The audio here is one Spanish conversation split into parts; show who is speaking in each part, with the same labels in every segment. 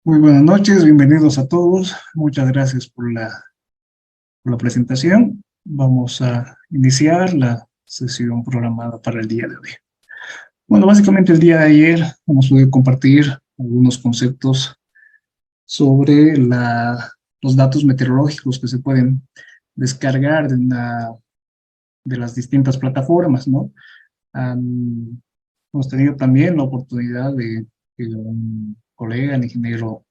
Speaker 1: Muy buenas noches, bienvenidos a todos. Muchas gracias por la presentación. Vamos a iniciar la sesión programada para el día de hoy. Bueno, básicamente el día de ayer hemos podido compartir algunos conceptos sobre los datos meteorológicos que se pueden descargar de las distintas plataformas, ¿no? Hemos tenido también la oportunidad de un colega, el ingeniero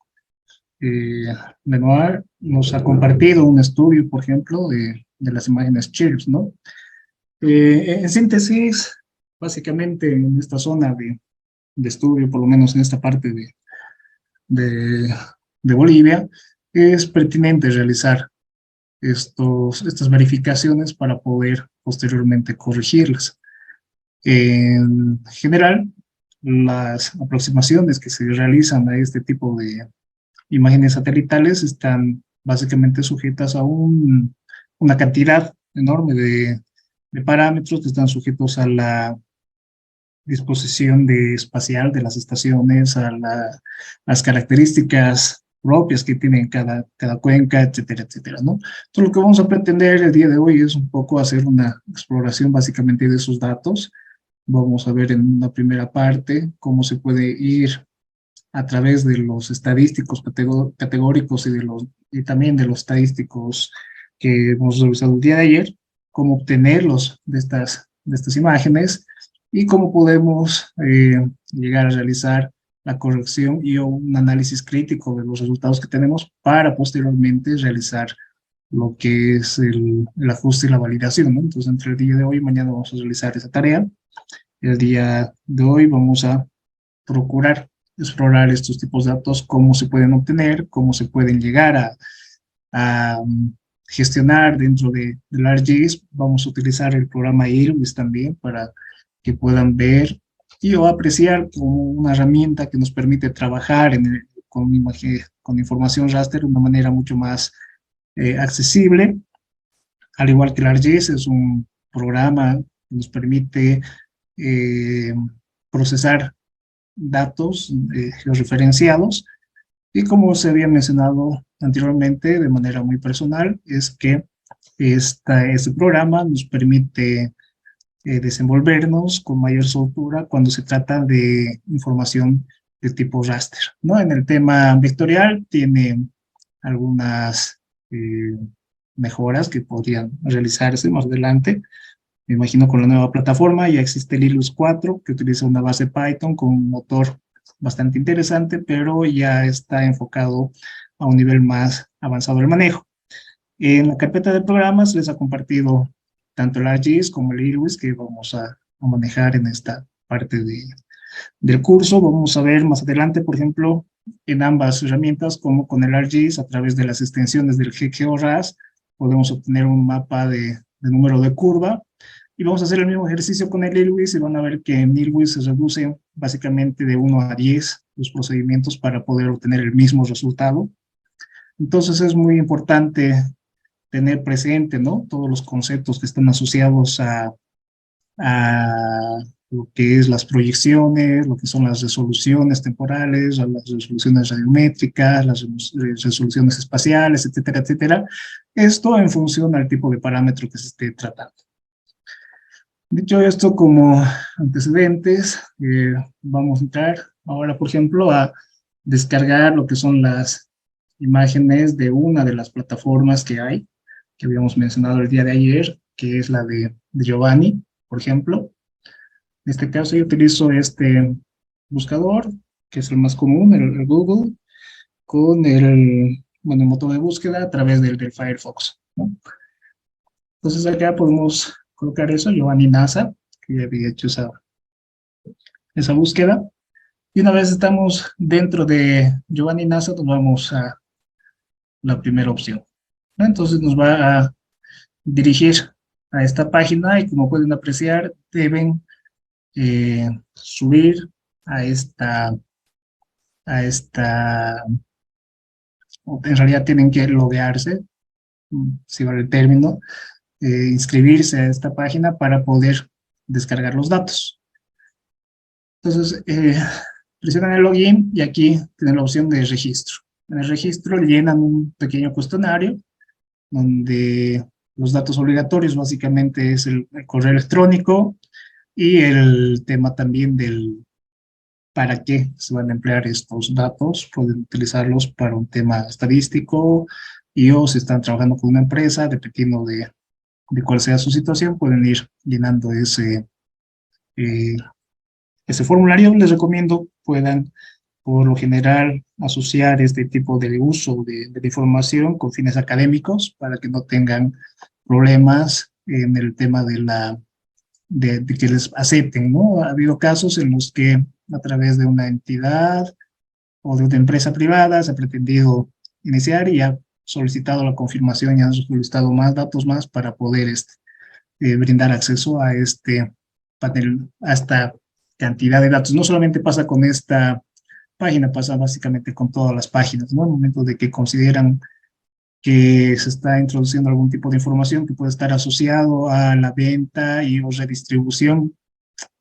Speaker 1: Benoit, nos ha compartido un estudio, por ejemplo, de las imágenes CHIRPS, ¿no? En síntesis, básicamente en esta zona de estudio, por lo menos en esta parte de, de Bolivia, es pertinente realizar estas verificaciones para poder posteriormente corregirlas. En general, las aproximaciones que se realizan a este tipo de imágenes satelitales están básicamente sujetas a una cantidad enorme de parámetros que están sujetos a la disposición espacial de las estaciones, a las características propias que tienen cada cuenca, etcétera, etcétera, ¿no? Entonces, lo que vamos a pretender el día de hoy es un poco hacer una exploración básicamente de esos datos. Vamos a ver en una primera parte cómo se puede ir a través de los estadísticos categóricos y también de los estadísticos que hemos revisado el día de ayer, cómo obtenerlos de estas imágenes y cómo podemos llegar a realizar la corrección y un análisis crítico de los resultados que tenemos para posteriormente realizar lo que es el ajuste y la validación, ¿no? Entonces, entre el día de hoy y mañana vamos a realizar esa tarea. El día de hoy vamos a procurar explorar estos tipos de datos, cómo se pueden obtener, cómo se pueden llegar a gestionar dentro del ArcGIS. Vamos a utilizar el programa IRWIS también para que puedan ver y o apreciar como una herramienta que nos permite trabajar con información raster de una manera mucho más accesible. Al igual que el ArcGIS, es un programa que nos permite procesar datos georreferenciados, y como se había mencionado anteriormente de manera muy personal, es que este programa nos permite desenvolvernos con mayor soltura cuando se trata de información de tipo raster, ¿no? En el tema vectorial tiene algunas mejoras que podrían realizarse más adelante. Me imagino con la nueva plataforma ya existe el IRWIS 4, que utiliza una base Python con un motor bastante interesante, pero ya está enfocado a un nivel más avanzado del manejo. En la carpeta de programas les ha compartido tanto el ArcGIS como el IRWIS que vamos a manejar en esta parte del curso. Vamos a ver más adelante, por ejemplo, en ambas herramientas, como con el ArcGIS, a través de las extensiones del GeoRAS, podemos obtener un mapa de número de curva. Y vamos a hacer el mismo ejercicio con el IRWIS y van a ver que en IRWIS se reducen básicamente de 1 a 10 los procedimientos para poder obtener el mismo resultado. Entonces es muy importante tener presente, ¿no?, todos los conceptos que están asociados a lo que es las proyecciones, lo que son las resoluciones temporales, a las resoluciones radiométricas, las resoluciones espaciales, etcétera, etcétera. Esto en función al tipo de parámetro que se esté tratando. Dicho esto, como antecedentes, vamos a entrar ahora, por ejemplo, a descargar lo que son las imágenes de una de las plataformas que hay, que habíamos mencionado el día de ayer, que es la de Giovanni, por ejemplo. En este caso yo utilizo este buscador, que es el más común, el Google, con el motor de búsqueda a través del Firefox, ¿no? Entonces acá podemos colocar eso, Giovanni NASA, que ya había hecho esa búsqueda. Y una vez estamos dentro de Giovanni NASA, nos vamos a la primera opción, ¿no? Entonces nos va a dirigir a esta página y, como pueden apreciar, deben subir en realidad tienen que loguearse, si vale el término, inscribirse a esta página para poder descargar los datos. Entonces, Presionan el login y aquí tienen la opción de registro. En el registro llenan un pequeño cuestionario donde los datos obligatorios básicamente es el correo electrónico y el tema también del para qué se van a emplear estos datos. Pueden utilizarlos para un tema estadístico y o si están trabajando con una empresa, dependiendo de cuál sea su situación, pueden ir llenando eh, ese formulario. Les recomiendo puedan, por lo general, asociar este tipo de uso de la información con fines académicos para que no tengan problemas en el tema de que les acepten, ¿no? Ha habido casos en los que a través de una entidad o de una empresa privada se ha pretendido iniciar y ha solicitado la confirmación y han solicitado más datos más para poder brindar acceso a este panel, a esta cantidad de datos. No solamente pasa con esta página, pasa básicamente con todas las páginas, ¿no? En el momento de que consideran que se está introduciendo algún tipo de información que puede estar asociado a la venta y o redistribución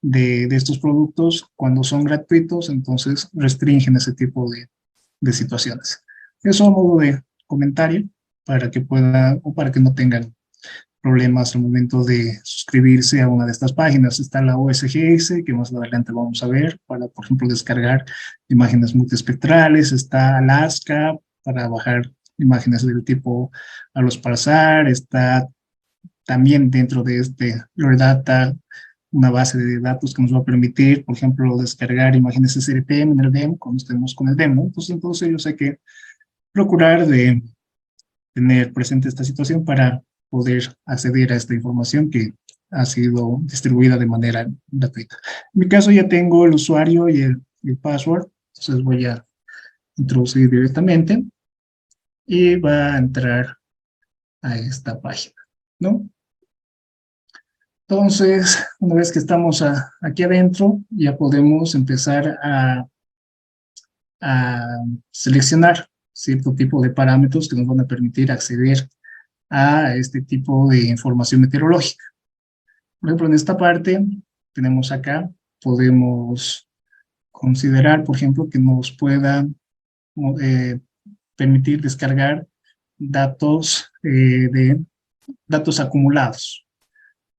Speaker 1: de estos productos cuando son gratuitos, entonces restringen ese tipo de situaciones. Eso a modo de comentario para que puedan o para que no tengan problemas al momento de suscribirse a una de estas páginas. Está la OSGS, que más adelante vamos a ver, para, por ejemplo, descargar imágenes multiespectrales. Está Alaska, para bajar imágenes del tipo Alosparsar. Está también dentro de Lore Data, una base de datos que nos va a permitir, por ejemplo, descargar imágenes SRTM en el DEM, cuando estemos con el DEM, ¿no? Entonces ellos hay que procurar de tener presente esta situación para poder acceder a esta información que ha sido distribuida de manera gratuita. En mi caso ya tengo el usuario y el password, entonces voy a introducir directamente y va a entrar a esta página, ¿no? Entonces, una vez que estamos aquí adentro, ya podemos empezar a seleccionar cierto tipo de parámetros que nos van a permitir acceder a este tipo de información meteorológica. Por ejemplo, en esta parte tenemos acá, podemos considerar, por ejemplo, que nos pueda permitir descargar datos datos acumulados.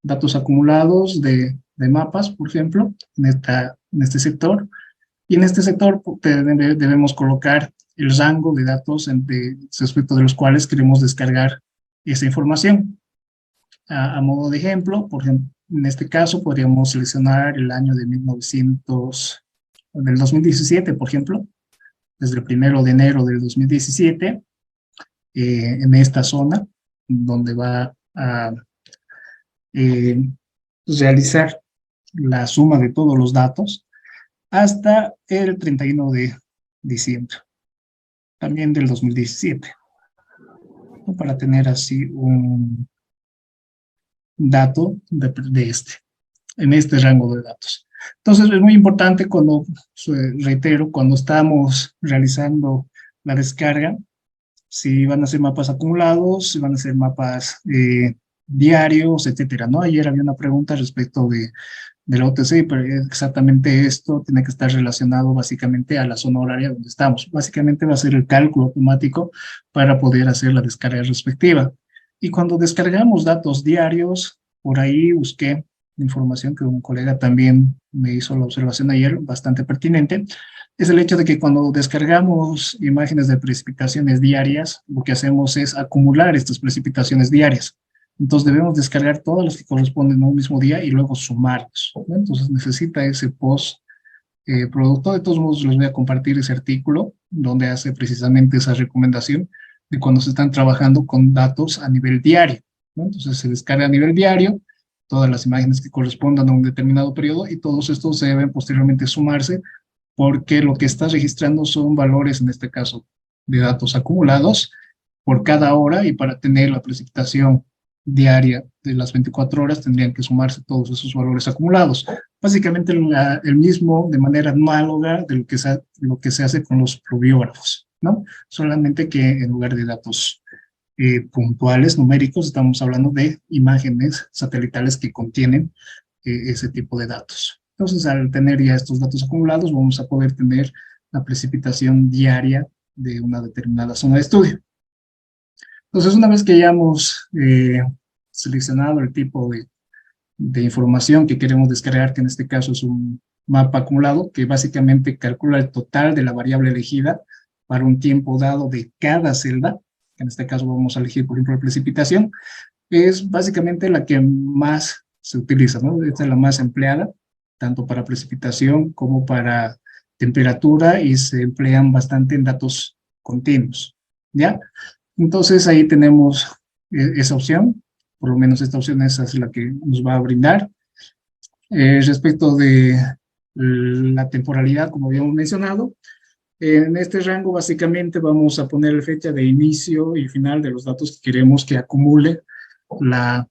Speaker 1: Datos acumulados de mapas, por ejemplo, en este sector. Y en este sector debemos colocar el rango de datos respecto de los cuales queremos descargar esa información. A modo de ejemplo, por ejemplo, en este caso podríamos seleccionar el año de del 2017, por ejemplo, desde el 1 de enero del 2017, en esta zona, donde va a realizar la suma de todos los datos hasta el 31 de diciembre, también del 2017, ¿no? Para tener así un dato en este rango de datos. Entonces es muy importante reitero, cuando estamos realizando la descarga, si van a ser mapas acumulados, si van a ser mapas diarios, etcétera, ¿no? Ayer había una pregunta respecto de la OTC, pero exactamente esto tiene que estar relacionado básicamente a la zona horaria donde estamos. Básicamente va a ser el cálculo automático para poder hacer la descarga respectiva. Y cuando descargamos datos diarios, por ahí busqué información que un colega también me hizo la observación ayer, bastante pertinente, es el hecho de que cuando descargamos imágenes de precipitaciones diarias, lo que hacemos es acumular estas precipitaciones diarias. Entonces debemos descargar todas las que corresponden a un mismo día y luego sumarlos, ¿no? Entonces necesita ese post producto. De todos modos les voy a compartir ese artículo donde hace precisamente esa recomendación de cuando se están trabajando con datos a nivel diario, ¿no? Entonces se descarga a nivel diario todas las imágenes que correspondan a un determinado periodo y todos estos se deben posteriormente sumarse porque lo que está registrando son valores, en este caso, de datos acumulados por cada hora y para tener la precipitación diaria de las 24 horas tendrían que sumarse todos esos valores acumulados. Básicamente el mismo, de manera análoga de lo que se hace con los pluviógrafos, ¿no? Solamente que en lugar de datos puntuales, numéricos, estamos hablando de imágenes satelitales que contienen ese tipo de datos. Entonces, al tener ya estos datos acumulados, vamos a poder tener la precipitación diaria de una determinada zona de estudio. Entonces, una vez que ya hemos seleccionado el tipo de información que queremos descargar, que en este caso es un mapa acumulado, que básicamente calcula el total de la variable elegida para un tiempo dado de cada celda, que en este caso vamos a elegir, por ejemplo, la precipitación, es básicamente la que más se utiliza, ¿no? Esta es la más empleada, tanto para precipitación como para temperatura, y se emplean bastante en datos continuos, ¿ya? Entonces ahí tenemos esa opción, por lo menos esta opción esa es la que nos va a brindar. Respecto de la temporalidad, como habíamos mencionado, en este rango básicamente vamos a poner la fecha de inicio y final de los datos que queremos que acumule la,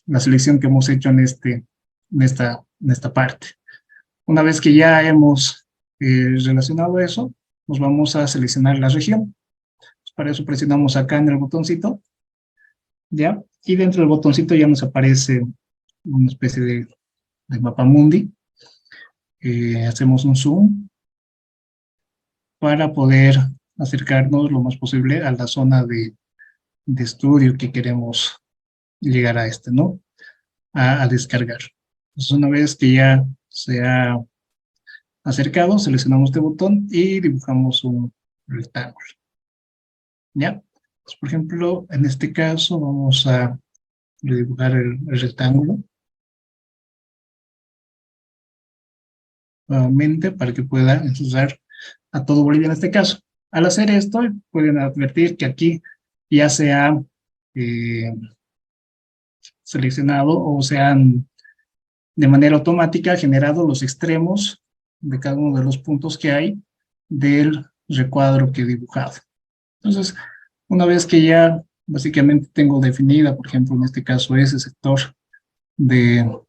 Speaker 1: la selección que hemos hecho en esta parte. Una vez que ya hemos relacionado eso, nos vamos a seleccionar la región. Para eso presionamos acá en el botoncito, ¿ya? Y dentro del botoncito ya nos aparece una especie de mapa mundi. Hacemos un zoom para poder acercarnos lo más posible a la zona de estudio que queremos llegar a ¿no? A descargar. Entonces, una vez que ya se ha acercado, seleccionamos este botón y dibujamos un rectángulo, ¿ya? Entonces, por ejemplo, en este caso vamos a dibujar el rectángulo nuevamente para que pueda ensusar a todo Bolivia en este caso. Al hacer esto, pueden advertir que aquí ya se ha seleccionado o se han de manera automática generado los extremos de cada uno de los puntos que hay del recuadro que he dibujado. Entonces, una vez que ya básicamente tengo definida, por ejemplo, en este caso ese sector de,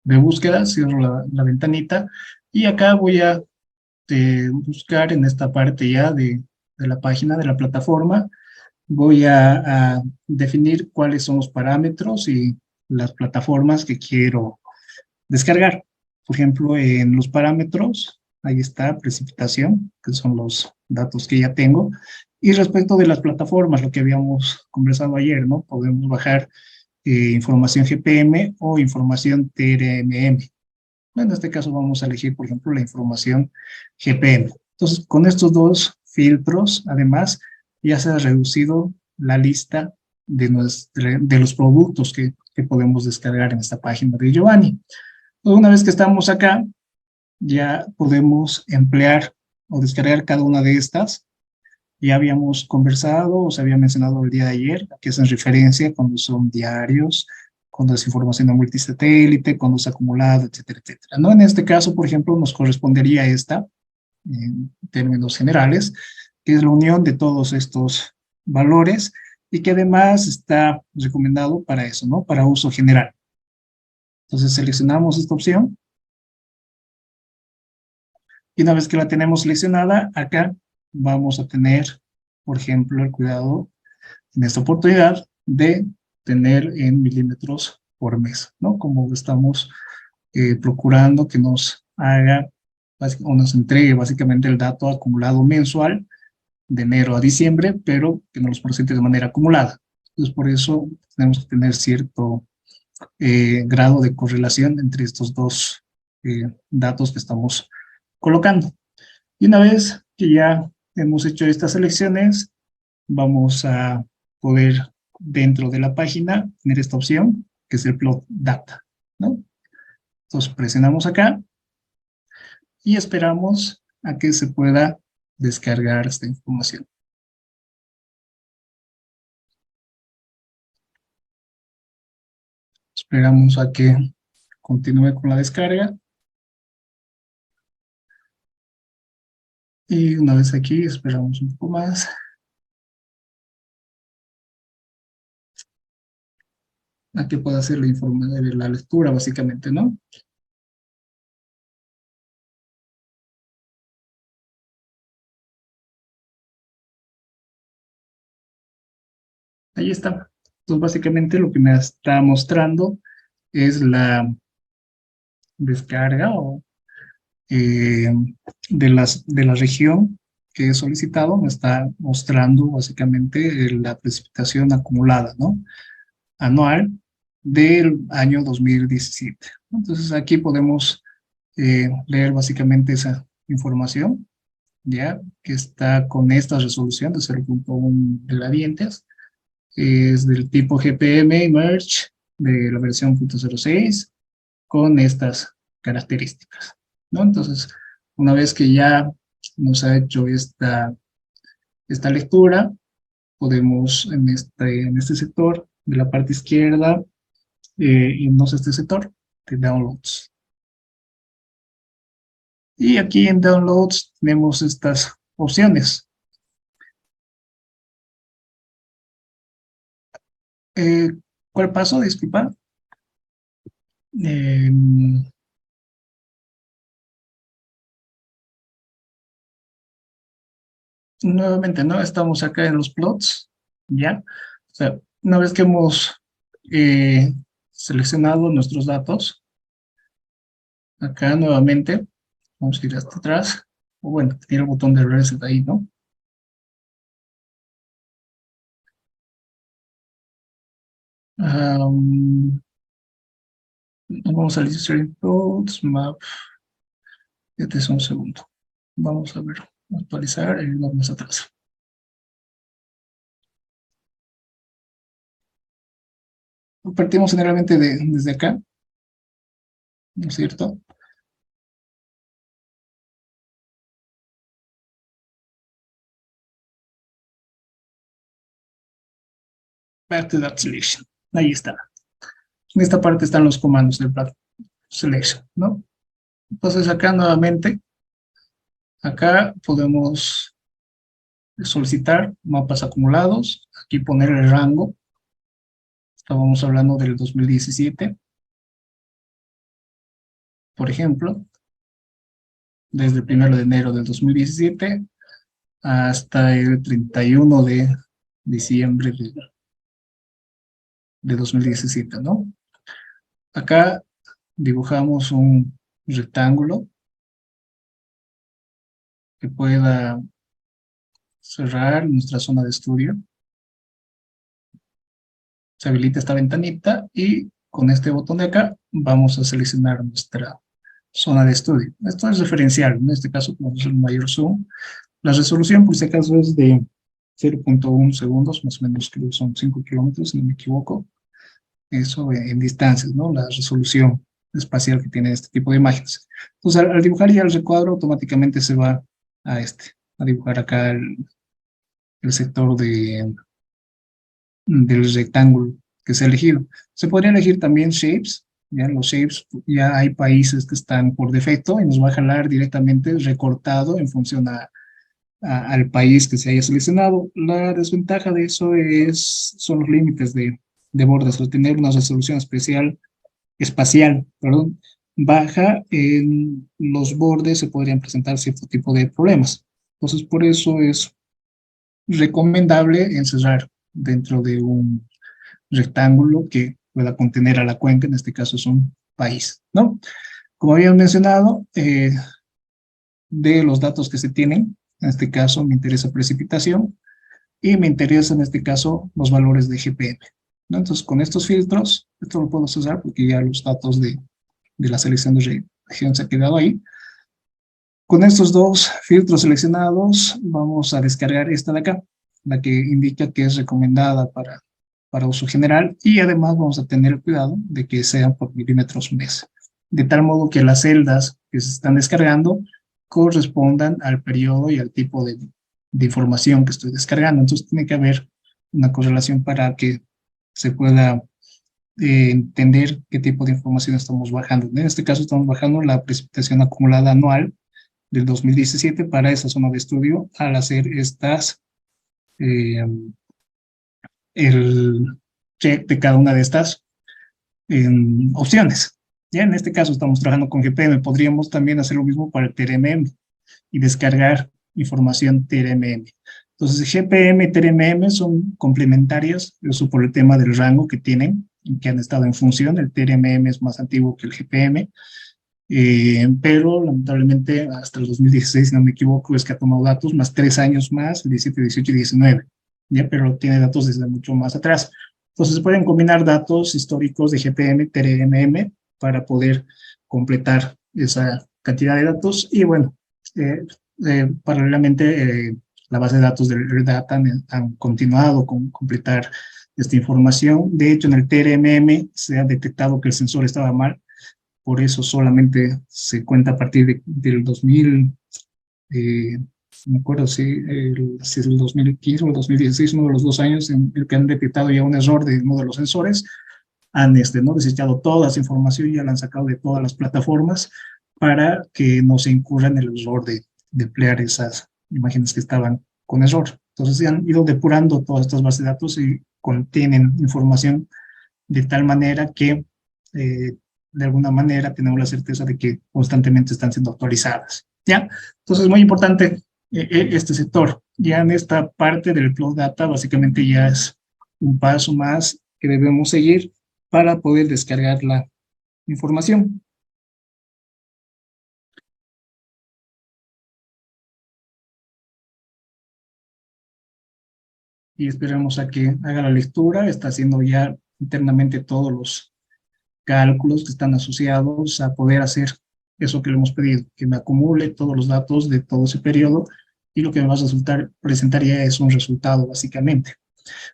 Speaker 1: de búsqueda, cierro la ventanita y acá voy a buscar en esta parte ya de la página de la plataforma, voy a definir cuáles son los parámetros y las plataformas que quiero descargar. Por ejemplo, en los parámetros, ahí está precipitación, que son los datos que ya tengo. Y respecto de las plataformas, lo que habíamos conversado ayer, ¿no? Podemos bajar información GPM o información TRMM. En este caso vamos a elegir, por ejemplo, la información GPM. Entonces, con estos dos filtros, además, ya se ha reducido la lista de los productos que podemos descargar en esta página de Giovanni. Una vez que estamos acá, ya podemos emplear o descargar cada una de estas. Ya habíamos conversado, o se había mencionado el día de ayer, que es en referencia cuando son diarios, cuando es información de multisatélite, cuando es acumulado, etcétera, etcétera, ¿no? En este caso, por ejemplo, nos correspondería esta, en términos generales, que es la unión de todos estos valores y que además está recomendado para eso, ¿no? Para uso general. Entonces seleccionamos esta opción y una vez que la tenemos seleccionada, acá vamos a tener, por ejemplo, el cuidado en esta oportunidad de tener en milímetros por mes, ¿no? Como estamos procurando que nos haga o nos entregue básicamente el dato acumulado mensual de enero a diciembre, pero que nos los presente de manera acumulada. Entonces, por eso tenemos que tener cierto grado de correlación entre estos dos datos que estamos colocando. Y una vez que ya hemos hecho estas selecciones, vamos a poder dentro de la página tener esta opción, que es el plot data, ¿no? Entonces presionamos acá y esperamos a que se pueda descargar esta información. Esperamos a que continúe con la descarga. Y una vez aquí, esperamos un poco más. A que pueda hacer la lectura, básicamente, ¿no? Ahí está. Entonces, básicamente lo que me está mostrando es descarga o, de la región que he solicitado, me está mostrando básicamente la precipitación acumulada, ¿no? Anual del año 2017. Entonces aquí podemos leer básicamente esa información, ya que está con esta resolución de 0.1 gradientes, es del tipo GPM Merge de la versión .06 con estas características, ¿no? Entonces, una vez que ya nos ha hecho esta lectura, podemos en este sector de la parte izquierda, irnos a este sector de Downloads. Y aquí en Downloads tenemos estas opciones. ¿Cuál paso? Disculpa. Nuevamente, ¿no? Estamos acá en los plots, ¿ya? O sea, una vez que hemos seleccionado nuestros datos, acá nuevamente, vamos a ir hasta atrás, o bueno, tiene el botón de reset ahí, ¿no? Vamos a Listening Plots, Map, este es un segundo. Vamos a ver, actualizar y irnos más atrás. Partimos generalmente desde acá, ¿no es cierto? Back to that selection. Ahí está. En esta parte están los comandos del Back Selection, ¿no? Entonces acá nuevamente, acá podemos solicitar mapas acumulados, aquí poner el rango. Estábamos hablando del 2017. Por ejemplo, desde el 1 de enero del 2017 hasta el 31 de diciembre de 2017, ¿no? Acá dibujamos un rectángulo que pueda cerrar nuestra zona de estudio. Se habilita esta ventanita y con este botón de acá vamos a seleccionar nuestra zona de estudio. Esto es referencial, en este caso podemos hacer un mayor zoom. La resolución, por si acaso, es de 0.1 segundos, más o menos creo que son 5 kilómetros, si no me equivoco. Eso en distancias, ¿no? La resolución espacial que tiene este tipo de imágenes. Entonces, al dibujar ya el recuadro, automáticamente se va a dibujar acá el sector del rectángulo que se ha elegido. Se podría elegir también shapes, ya los shapes, ya hay países que están por defecto y nos va a jalar directamente recortado en función al país que se haya seleccionado. La desventaja de eso son los límites de bordes. Al tener una resolución espacial, perdón, baja, en los bordes se podrían presentar cierto tipo de problemas. Entonces, por eso es recomendable encerrar dentro de un rectángulo que pueda contener a la cuenca, en este caso es un país, ¿no? Como habían mencionado, de los datos que se tienen, en este caso me interesa precipitación y me interesa en este caso los valores de GPM, ¿no? Entonces con estos filtros, esto lo puedo usar porque ya los datos de la selección de región se ha quedado ahí. Con estos dos filtros seleccionados vamos a descargar esta de acá, la que indica que es recomendada para uso general, y además vamos a tener cuidado de que sean por milímetros mes, de tal modo que las celdas que se están descargando correspondan al periodo y al tipo de información que estoy descargando. Entonces tiene que haber una correlación para que se pueda entender qué tipo de información estamos bajando. En este caso estamos bajando la precipitación acumulada anual del 2017 para esa zona de estudio al hacer el check de cada una de estas opciones. Ya en este caso estamos trabajando con GPM, podríamos también hacer lo mismo para el TRMM y descargar información TRMM. Entonces GPM y TRMM son complementarias, eso por el tema del rango que tienen, que han estado en función. El TRMM es más antiguo que el GPM, pero lamentablemente hasta el 2016, si no me equivoco, es que ha tomado datos más 3 años más, el 17, 18 y 19, ¿ya? Pero tiene datos desde mucho más atrás. Entonces se pueden combinar datos históricos de GPM, TRMM, para poder completar esa cantidad de datos. Y bueno, paralelamente, la base de datos del Earth Data han continuado con completar esta información. De hecho, en el TRMM se ha detectado que el sensor estaba mal, por eso solamente se cuenta a partir del 2000, no me acuerdo si es el 2015 o el 2016, uno de los 2 años en el que han detectado ya un error de uno de los sensores, han ¿no? desechado toda esa información y ya la han sacado de todas las plataformas para que no se incurra en el error de emplear esas imágenes que estaban con error. Entonces se han ido depurando todas estas bases de datos y contienen información de tal manera que de alguna manera tenemos la certeza de que constantemente están siendo actualizadas. ¿Ya? Entonces es muy importante este sector. Ya en esta parte del Cloud Data básicamente ya es un paso más que debemos seguir para poder descargar la información. Y esperamos a que haga la lectura. Está haciendo ya internamente todos los cálculos que están asociados a poder hacer eso que le hemos pedido, que me acumule todos los datos de todo ese periodo y lo que me va a presentar ya es un resultado básicamente.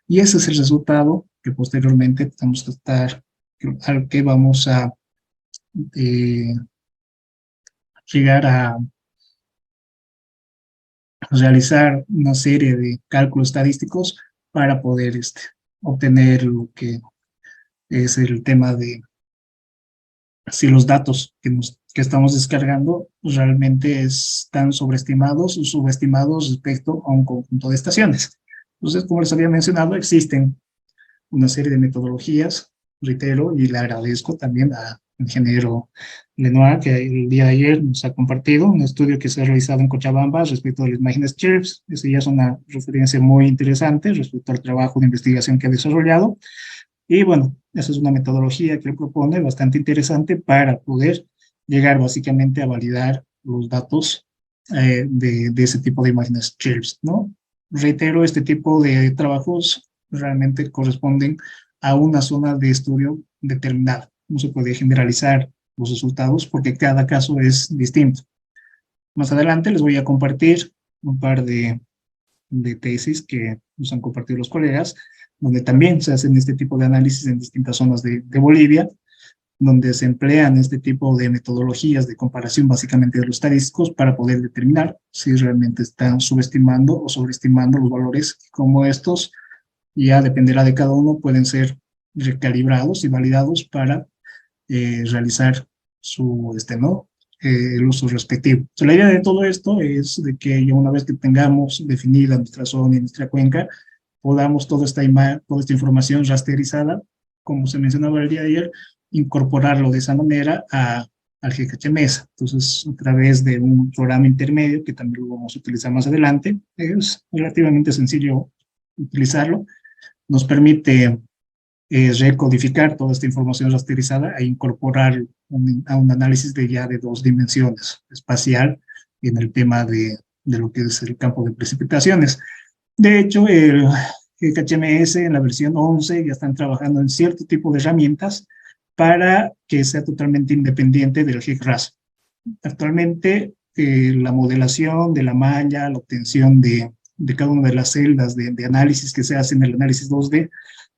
Speaker 1: Y ese es el resultado que posteriormente vamos a estar, al que vamos a eh, llegar a realizar una serie de cálculos estadísticos para poder obtener lo que es el tema de si los datos que estamos descargando realmente están sobreestimados o subestimados respecto a un conjunto de estaciones. Entonces, como les había mencionado, existen una serie de metodologías, reitero, y le agradezco también al ingeniero Lenoir, que el día de ayer nos ha compartido un estudio que se ha realizado en Cochabamba respecto de las imágenes CHIRPS. Eso ya es una referencia muy interesante respecto al trabajo de investigación que ha desarrollado. Y bueno, esa es una metodología que él propone bastante interesante para poder llegar básicamente a validar los datos de ese tipo de imágenes CHIRPS, ¿no? Reitero, este tipo de trabajos realmente corresponden a una zona de estudio determinada. No se puede generalizar los resultados porque cada caso es distinto. Más adelante les voy a compartir un par de tesis que nos han compartido los colegas, donde también se hacen este tipo de análisis en distintas zonas de Bolivia, donde se emplean este tipo de metodologías de comparación básicamente de los estadísticos para poder determinar si realmente están subestimando o sobreestimando los valores como estos. Ya dependerá de cada uno, pueden ser recalibrados y validados para realizar ¿no? El uso respectivo. Entonces, la idea de todo esto es de que ya una vez que tengamos definida nuestra zona y nuestra cuenca, podamos toda esta información rasterizada, como se mencionaba el día de ayer, incorporarlo de esa manera al GHMS. Entonces, a través de un programa intermedio, que también lo vamos a utilizar más adelante, es relativamente sencillo utilizarlo, nos permite recodificar toda esta información rasterizada e incorporar a un análisis de 2 dimensiones, espacial, en el tema de lo que es el campo de precipitaciones. De hecho, el HMS en la versión 11 ya están trabajando en cierto tipo de herramientas para que sea totalmente independiente del GIGRAS. Actualmente, la modelación de la malla, la obtención de cada una de las celdas de análisis que se hace en el análisis 2D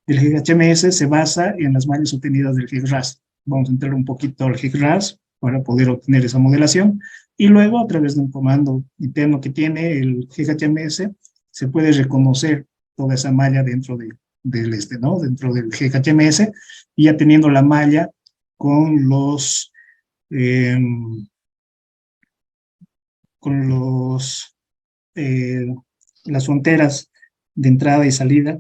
Speaker 1: del GHMS se basa en las mallas obtenidas del GIGRAS. Vamos a entrar un poquito al GIGRAS para poder obtener esa modelación y luego a través de un comando interno que tiene el GHMS se puede reconocer toda esa malla dentro ¿no? Dentro del GHMS y ya teniendo la malla con eh, con eh, las fronteras de entrada y salida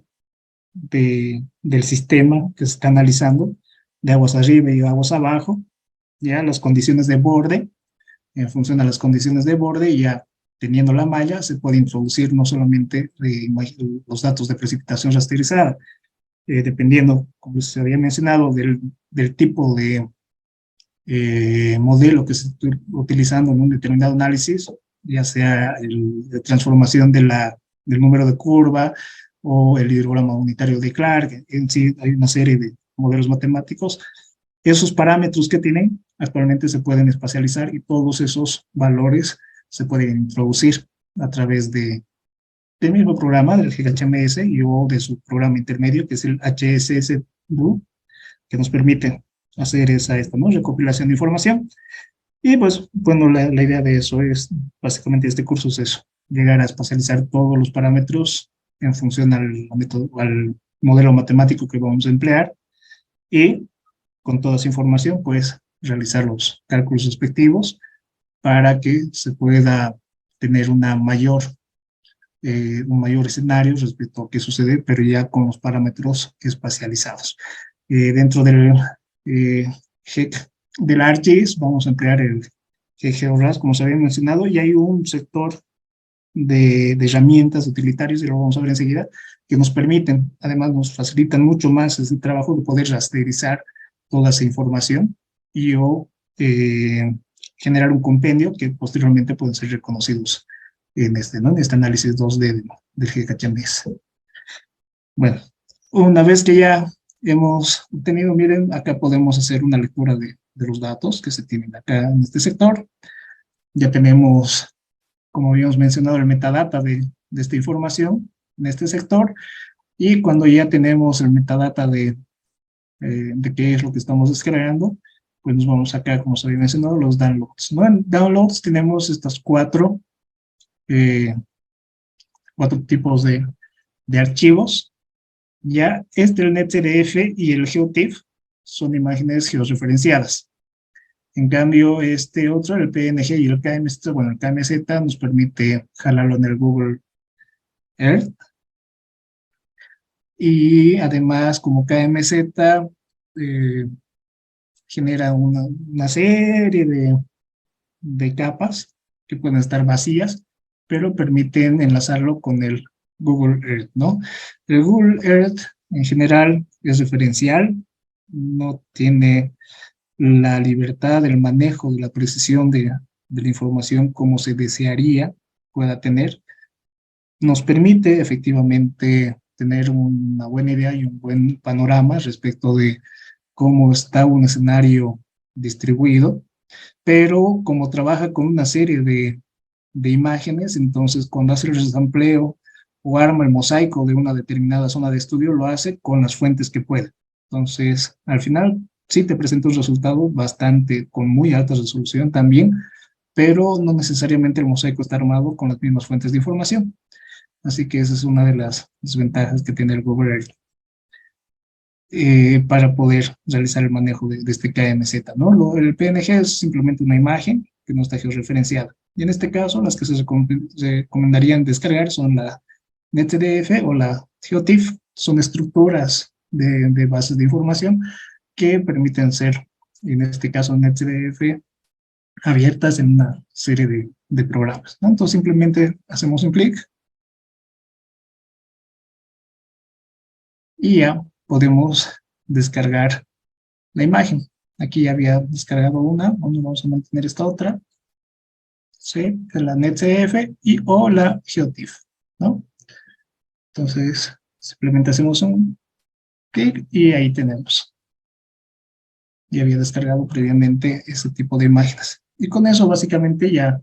Speaker 1: del sistema que se está analizando, de aguas arriba y aguas abajo, ya las condiciones de borde, en función de las condiciones de borde, ya teniendo la malla, se puede introducir no solamente los datos de precipitación rasterizada, dependiendo, como se había mencionado, del tipo modelo que se esté utilizando en un determinado análisis, ya sea de transformación del número de curva o el hidrograma unitario de Clark. En sí hay una serie de modelos matemáticos. Esos parámetros que tienen actualmente se pueden espacializar y todos esos valores se pueden introducir a través del mismo programa, del GHMS, y o de su programa intermedio, que es el HSS-BLUE, que nos permite hacer esta, ¿no?, recopilación de información. Y pues, bueno, la idea de eso es, básicamente este curso es eso, llegar a espacializar todos los parámetros en función al modelo matemático que vamos a emplear, y con toda esa información, pues, realizar los cálculos respectivos para que se pueda tener un mayor escenario respecto a qué sucede, pero ya con los parámetros espacializados. Dentro del GEC del ArcGIS vamos a emplear el GeoRAS, como se había mencionado, y hay un sector de herramientas utilitarias, y lo vamos a ver enseguida, que nos permiten, además nos facilitan mucho más ese trabajo de poder rasterizar toda esa información y o generar un compendio que posteriormente pueden ser reconocidos en ¿no?, en este análisis 2D del GHMS. Bueno, una vez que ya hemos obtenido, miren, acá podemos hacer una lectura de los datos que se tienen acá en este sector. Ya tenemos, como habíamos mencionado, el metadata de esta información en este sector, y cuando ya tenemos el metadata de qué es lo que estamos descargando, pues nos vamos acá, como se había mencionado, los downloads, ¿no? En downloads tenemos estas cuatro tipos de archivos. Ya el NetCDF y el GeoTIFF son imágenes georreferenciadas. En cambio, este otro, el PNG y el KMZ, bueno, el KMZ nos permite jalarlo en el Google Earth. Y además, como KMZ genera una serie de capas que pueden estar vacías, pero permiten enlazarlo con el Google Earth, ¿no? El Google Earth en general es referencial, no tiene la libertad del manejo, de la precisión de la información como se desearía pueda tener. Nos permite efectivamente tener una buena idea y un buen panorama respecto de cómo está un escenario distribuido, pero como trabaja con una serie de imágenes, entonces cuando hace el resampleo o arma el mosaico de una determinada zona de estudio, lo hace con las fuentes que puede. Entonces, al final, sí te presenta un resultado bastante, con muy alta resolución también, pero no necesariamente el mosaico está armado con las mismas fuentes de información. Así que esa es una de las desventajas que tiene el Google Earth para poder realizar el manejo de este KMZ, ¿no? El PNG es simplemente una imagen que no está georreferenciada. Y en este caso, las que se recomendarían descargar son la NetCDF o la GeoTIFF. Son estructuras de bases de información que permiten ser, en este caso NetCDF, abiertas en una serie de programas, ¿no? Entonces simplemente hacemos un clic y ya podemos descargar la imagen. Aquí ya había descargado una, vamos a mantener esta otra, ¿sí? De la NetCDF y o la GeoTIFF, ¿no? Entonces, simplemente hacemos un clic y ahí tenemos. Ya había descargado previamente ese tipo de imágenes. Y con eso básicamente ya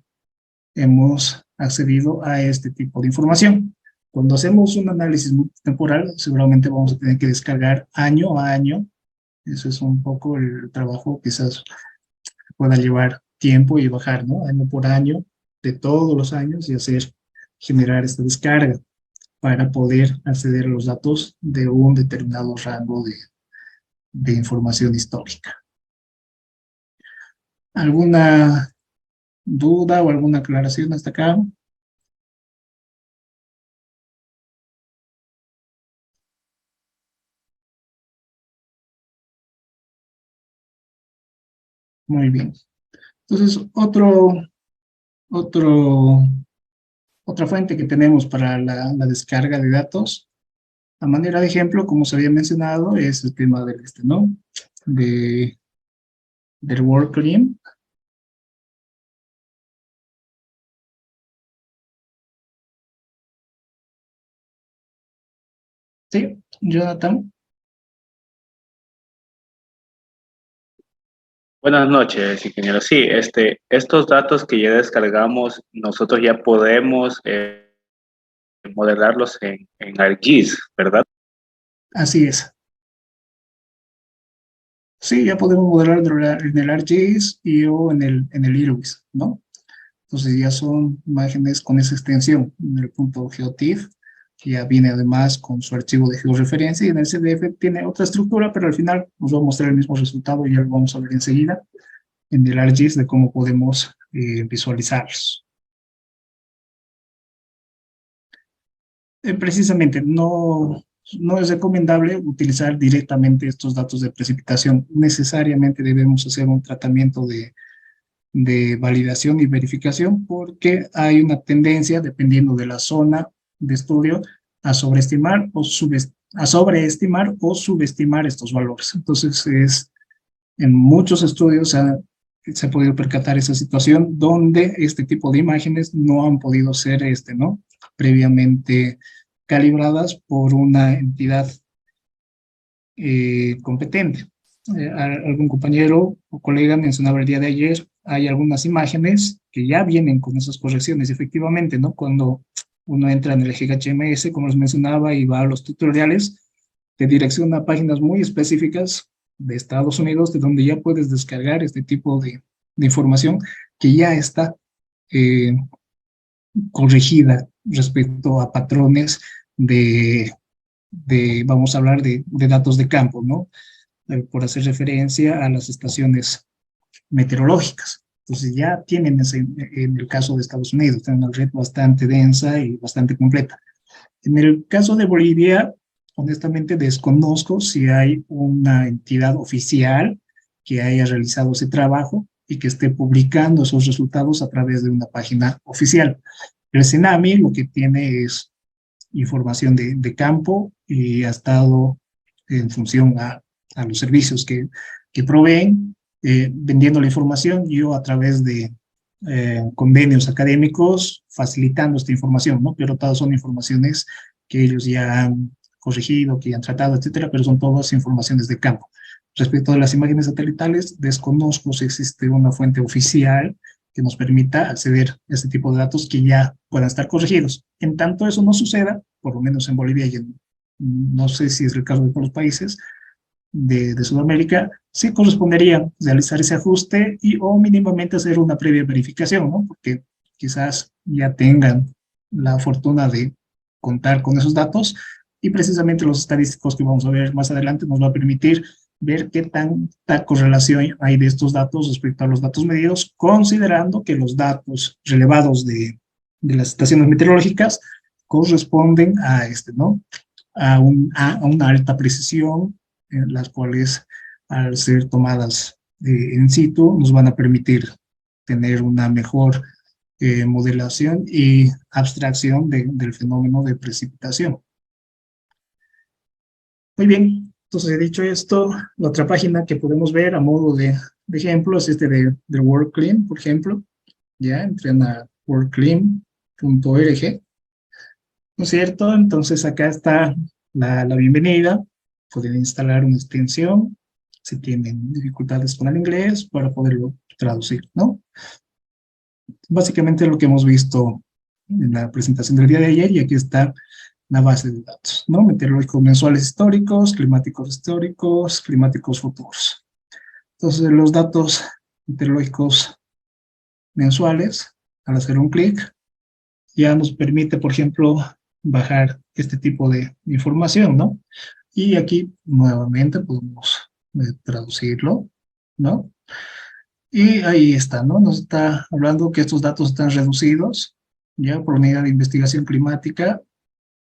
Speaker 1: hemos accedido a este tipo de información. Cuando hacemos un análisis multitemporal, seguramente vamos a tener que descargar año a año. Eso es un poco el trabajo, quizás pueda llevar tiempo y bajar, ¿no? Año por año, de todos los años, y generar esta descarga para poder acceder a los datos de un determinado rango de información histórica. ¿Alguna duda o alguna aclaración hasta acá? Muy bien. Entonces, otra fuente que tenemos para la descarga de datos, a manera de ejemplo, como se había mencionado, es el tema del ¿no? del WorldClim. Sí, Jonathan.
Speaker 2: Buenas noches, ingeniero. Sí, estos datos que ya descargamos, nosotros ya podemos modelarlos en ArcGIS, ¿verdad?
Speaker 1: Así es. Sí, ya podemos modelar en el ArcGIS y o en el IRWIS, ¿no? Entonces ya son imágenes con esa extensión en el punto GeoTIFF, que ya viene además con su archivo de georreferencia, y en el CDF tiene otra estructura, pero al final nos va a mostrar el mismo resultado y ya lo vamos a ver enseguida en el ArcGIS de cómo podemos visualizarlos. Precisamente, no es recomendable utilizar directamente estos datos de precipitación. Necesariamente debemos hacer un tratamiento de validación y verificación porque hay una tendencia, dependiendo de la zona de estudio, a sobreestimar o subestimar estos valores. Entonces, en muchos estudios se ha podido percatar esa situación donde este tipo de imágenes no han podido ser ¿no? previamente calibradas por una entidad competente. Algún compañero o colega mencionaba el día de ayer, hay algunas imágenes que ya vienen con esas correcciones, efectivamente, ¿no? Cuando uno entra en el GHMS, como les mencionaba, y va a los tutoriales, te direcciona a páginas muy específicas de Estados Unidos, de donde ya puedes descargar este tipo de información que ya está eh, corregida respecto a patrones vamos a hablar de datos de campo, ¿no? Por hacer referencia a las estaciones meteorológicas. Entonces ya tienen en el caso de Estados Unidos, tienen una red bastante densa y bastante completa. En el caso de Bolivia, honestamente desconozco si hay una entidad oficial que haya realizado ese trabajo y que esté publicando esos resultados a través de una página oficial. El CENAMI lo que tiene es información de campo y ha estado en función a los servicios que proveen, vendiendo la información, yo a través de convenios académicos, facilitando esta información, ¿no? Pero todas son informaciones que ellos ya han corregido, que ya han tratado, etcétera, pero son todas informaciones de campo. Respecto a las imágenes satelitales, desconozco si existe una fuente oficial que nos permita acceder a este tipo de datos que ya puedan estar corregidos. En tanto eso no suceda, por lo menos en Bolivia y no sé si es el caso de todos los países de Sudamérica, sí correspondería realizar ese ajuste y o mínimamente hacer una previa verificación, ¿no? Porque quizás ya tengan la fortuna de contar con esos datos y precisamente los estadísticos que vamos a ver más adelante nos va a permitir ver qué tanta correlación hay de estos datos respecto a los datos medidos, considerando que los datos relevados de las estaciones meteorológicas corresponden a ¿no? A una alta precisión, las cuales al ser tomadas en situ nos van a permitir tener una mejor modelación y abstracción del fenómeno de precipitación. Muy bien, entonces he dicho esto, la otra página que podemos ver a modo de ejemplo es de WorldClim, por ejemplo. Ya entren a worldclim.org, ¿no es cierto? Entonces acá está la bienvenida, pueden instalar una extensión si tienen dificultades con el inglés para poderlo traducir, ¿no? Básicamente lo que hemos visto en la presentación del día de ayer, y aquí está la base de datos, ¿no? Meteorológicos mensuales históricos, climáticos futuros. Entonces los datos meteorológicos mensuales, al hacer un clic, ya nos permite, por ejemplo, bajar este tipo de información, ¿no? Y aquí nuevamente podemos traducirlo, ¿no? Y ahí está, ¿no? Nos está hablando que estos datos están reducidos ya por unidad de investigación climática,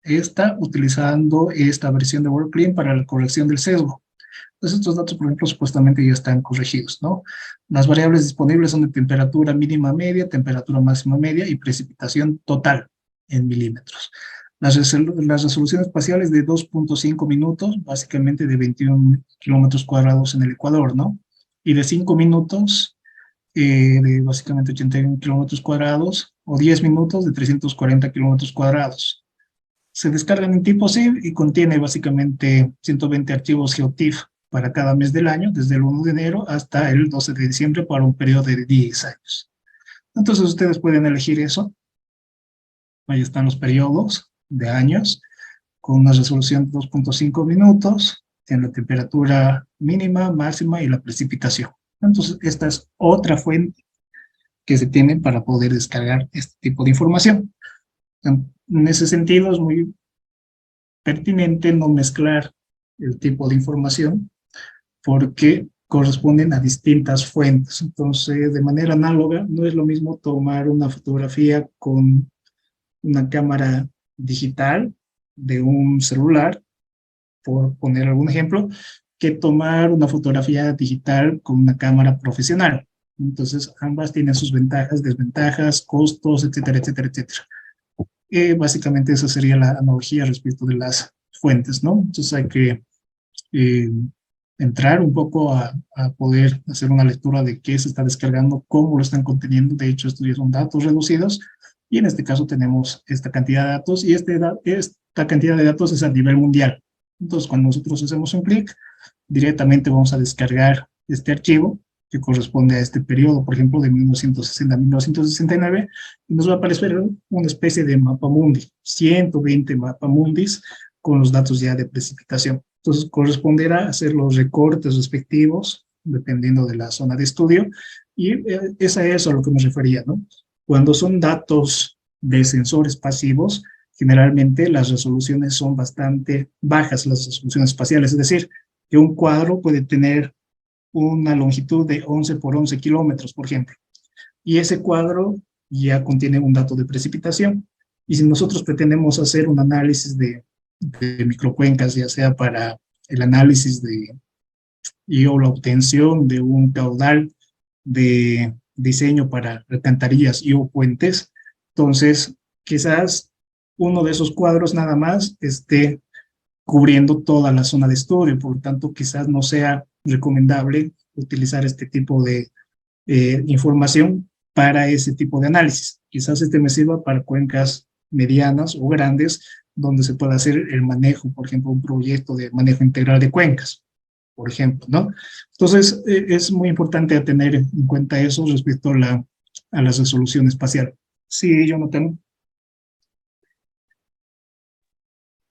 Speaker 1: está utilizando esta versión de WorldClim para la corrección del sesgo. Entonces estos datos, por ejemplo, supuestamente ya están corregidos, ¿no? Las variables disponibles son de temperatura mínima media, temperatura máxima media y precipitación total en milímetros. Las resoluciones espaciales de 2.5 minutos, básicamente de 21 kilómetros cuadrados en el Ecuador, ¿no? y de 5 minutos de básicamente 81 kilómetros cuadrados, o 10 minutos de 340 kilómetros cuadrados. Se descargan en tipo zip y contiene básicamente 120 archivos GeoTIFF para cada mes del año, desde el 1 de enero hasta el 12 de diciembre para un periodo de 10 años. Entonces ustedes pueden elegir eso. Ahí están los periodos de años, con una resolución de 2.5 minutos, en la temperatura mínima, máxima y la precipitación. Entonces esta es otra fuente que se tiene para poder descargar este tipo de información. En ese sentido es muy pertinente no mezclar el tipo de información porque corresponden a distintas fuentes. Entonces, de manera análoga, no es lo mismo tomar una fotografía con una cámara digital de un celular, por poner algún ejemplo, que tomar una fotografía digital con una cámara profesional. Entonces, ambas tienen sus ventajas, desventajas, costos, etcétera, etcétera, etcétera. Básicamente esa sería la analogía respecto de las fuentes, ¿no? Entonces hay que entrar un poco a poder hacer una lectura de qué se está descargando, cómo lo están conteniendo. De hecho, estos ya son datos reducidos y en este caso tenemos esta cantidad de datos y esta cantidad de datos es a nivel mundial. Entonces, cuando nosotros hacemos un clic, directamente vamos a descargar este archivo que corresponde a este periodo, por ejemplo, de 1960 a 1969, y nos va a aparecer una especie de mapamundi, 120 mapamundis con los datos ya de precipitación. Entonces, corresponderá hacer los recortes respectivos, dependiendo de la zona de estudio, y es a eso a lo que me refería, ¿no? Cuando son datos de sensores pasivos, generalmente las resoluciones son bastante bajas, las resoluciones espaciales, es decir, que un cuadro puede tener una longitud de 11 por 11 kilómetros, por ejemplo. Y ese cuadro ya contiene un dato de precipitación. Y si nosotros pretendemos hacer un análisis de microcuencas, ya sea para el análisis o la obtención de un caudal de diseño para alcantarillas y o puentes, entonces quizás uno de esos cuadros nada más esté cubriendo toda la zona de estudio, por lo tanto quizás no sea recomendable utilizar este tipo de información para ese tipo de análisis. Quizás este me sirva para cuencas medianas o grandes, donde se pueda hacer el manejo, por ejemplo, un proyecto de manejo integral de cuencas, por ejemplo, ¿no? Entonces, es muy importante tener en cuenta eso respecto a la resolución espacial. Sí, yo no tengo.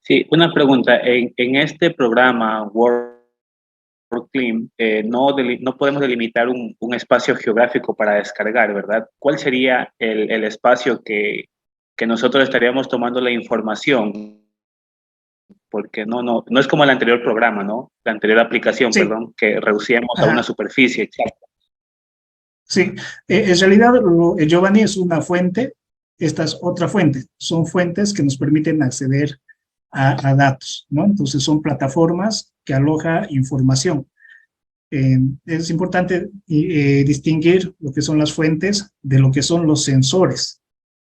Speaker 2: Sí, una pregunta. En este programa WorldClim, no podemos delimitar un espacio geográfico para descargar, ¿verdad? ¿Cuál sería el espacio que nosotros estaríamos tomando la información? Porque no es como el anterior programa, ¿no? La anterior aplicación,
Speaker 1: Sí.
Speaker 2: perdón, que reducíamos a una superficie exacta.
Speaker 1: Sí, en realidad Giovanni es una fuente, esta es otra fuente. Son fuentes que nos permiten acceder a datos, ¿no? Entonces son plataformas que aloja información. Es importante distinguir lo que son las fuentes de lo que son los sensores,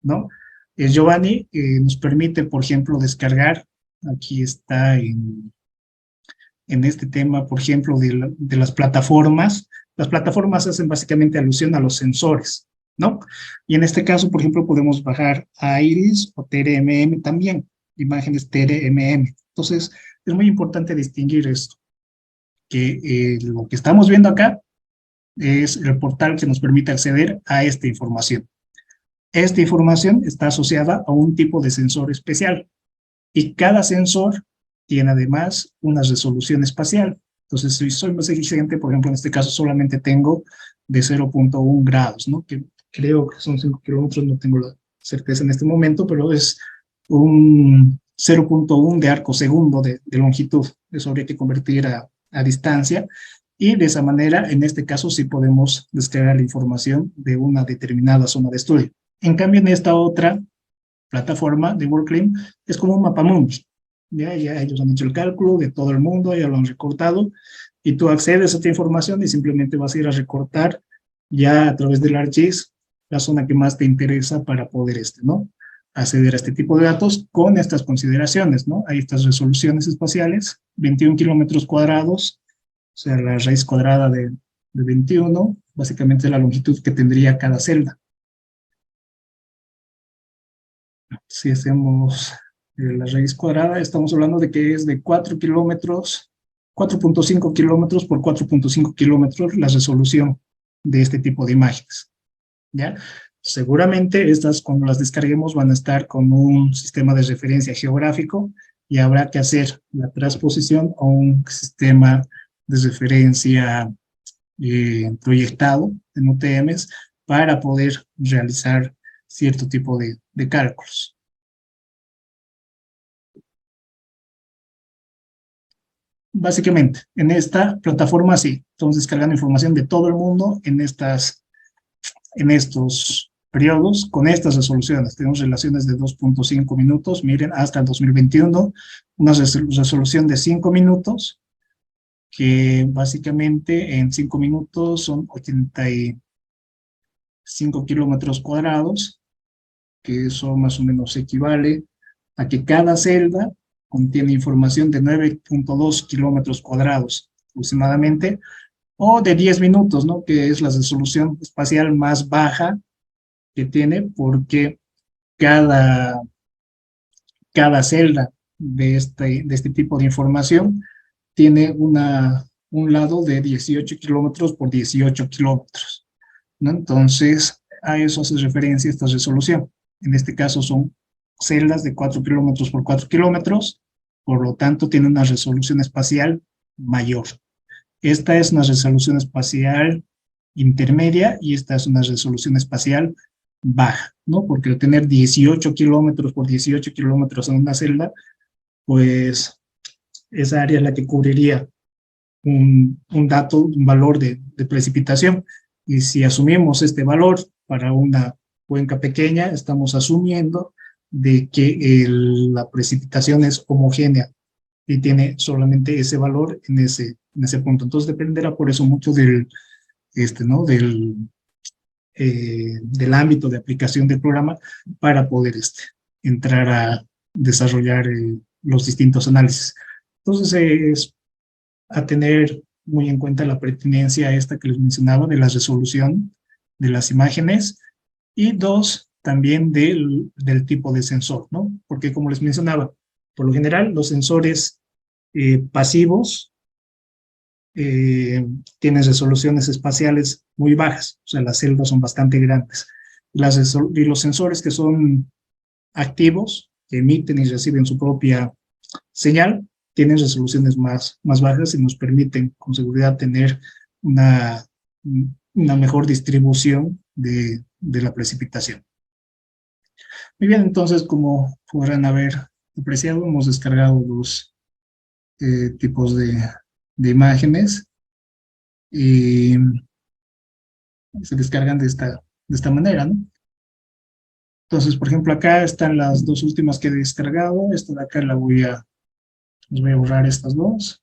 Speaker 1: ¿no? Giovanni nos permite, por ejemplo, descargar, aquí está en este tema, por ejemplo, de las plataformas. Las plataformas hacen básicamente alusión a los sensores, ¿no? Y en este caso, por ejemplo, podemos bajar a Iris o TRMM también, imágenes TRMM. Entonces, es muy importante distinguir esto, que lo que estamos viendo acá es el portal que nos permite acceder a esta información. Esta información está asociada a un tipo de sensor especial y cada sensor tiene además una resolución espacial. Entonces, si soy más exigente, por ejemplo, en este caso solamente tengo de 0.1 grados, ¿no? Que creo que son 5 kilómetros, no tengo la certeza en este momento, pero es un 0.1 de arco segundo de longitud. Eso habría que convertir a distancia, y de esa manera, en este caso, sí podemos descargar la información de una determinada zona de estudio. En cambio, en esta otra plataforma de WorldClim es como un mapamundi. Ya ellos han hecho el cálculo de todo el mundo, ya lo han recortado, y tú accedes a esta información y simplemente vas a ir a recortar ya a través del ArcGIS la zona que más te interesa para poder ¿no? acceder a este tipo de datos con estas consideraciones, ¿no? Hay estas resoluciones espaciales, 21 kilómetros cuadrados, o sea, la raíz cuadrada de de 21, básicamente la longitud que tendría cada celda. Si hacemos la raíz cuadrada, estamos hablando de que es de 4 kilómetros, 4.5 kilómetros por 4.5 kilómetros la resolución de este tipo de imágenes, ¿ya? Seguramente estas, cuando las descarguemos, van a estar con un sistema de referencia geográfico y habrá que hacer la transposición a un sistema de referencia proyectado en UTMs para poder realizar cierto tipo de cálculos. Básicamente, en esta plataforma sí, estamos descargando información de todo el mundo en estos periodos, con estas resoluciones. Tenemos relaciones de 2.5 minutos, miren, hasta el 2021, una resolución de 5 minutos, que básicamente en 5 minutos son 85 kilómetros cuadrados, que eso más o menos equivale a que cada celda contiene información de 9.2 kilómetros cuadrados aproximadamente, o de 10 minutos, ¿no? Que es la resolución espacial más baja que tiene, porque cada celda de este tipo de información tiene un lado de 18 kilómetros por 18 kilómetros, ¿no? Entonces, a eso hace referencia esta resolución. En este caso son celdas de 4 kilómetros por 4 kilómetros, por lo tanto tiene una resolución espacial mayor. Esta es una resolución espacial intermedia y esta es una resolución espacial baja, ¿no? Porque al tener 18 kilómetros por 18 kilómetros en una celda, pues esa área es la que cubriría un valor de precipitación. Y si asumimos este valor para una cuenca pequeña, estamos asumiendo de que la precipitación es homogénea y tiene solamente ese valor en ese punto. Entonces dependerá por eso mucho del ámbito de aplicación del programa para poder entrar a desarrollar los distintos análisis. Entonces es a tener muy en cuenta la pertinencia esta que les mencionaba de la resolución de las imágenes, y dos, también del tipo de sensor, ¿no? Porque como les mencionaba, por lo general los sensores pasivos tienen resoluciones espaciales muy bajas, o sea, las celdas son bastante grandes. Y los sensores que son activos, que emiten y reciben su propia señal, tienen resoluciones más bajas y nos permiten con seguridad tener una mejor distribución de la precipitación. Muy bien, entonces, como podrán haber apreciado, hemos descargado dos tipos de imágenes y se descargan de esta manera, ¿no? Entonces, por ejemplo, acá están las dos últimas que he descargado. Esta de acá les voy a borrar estas dos.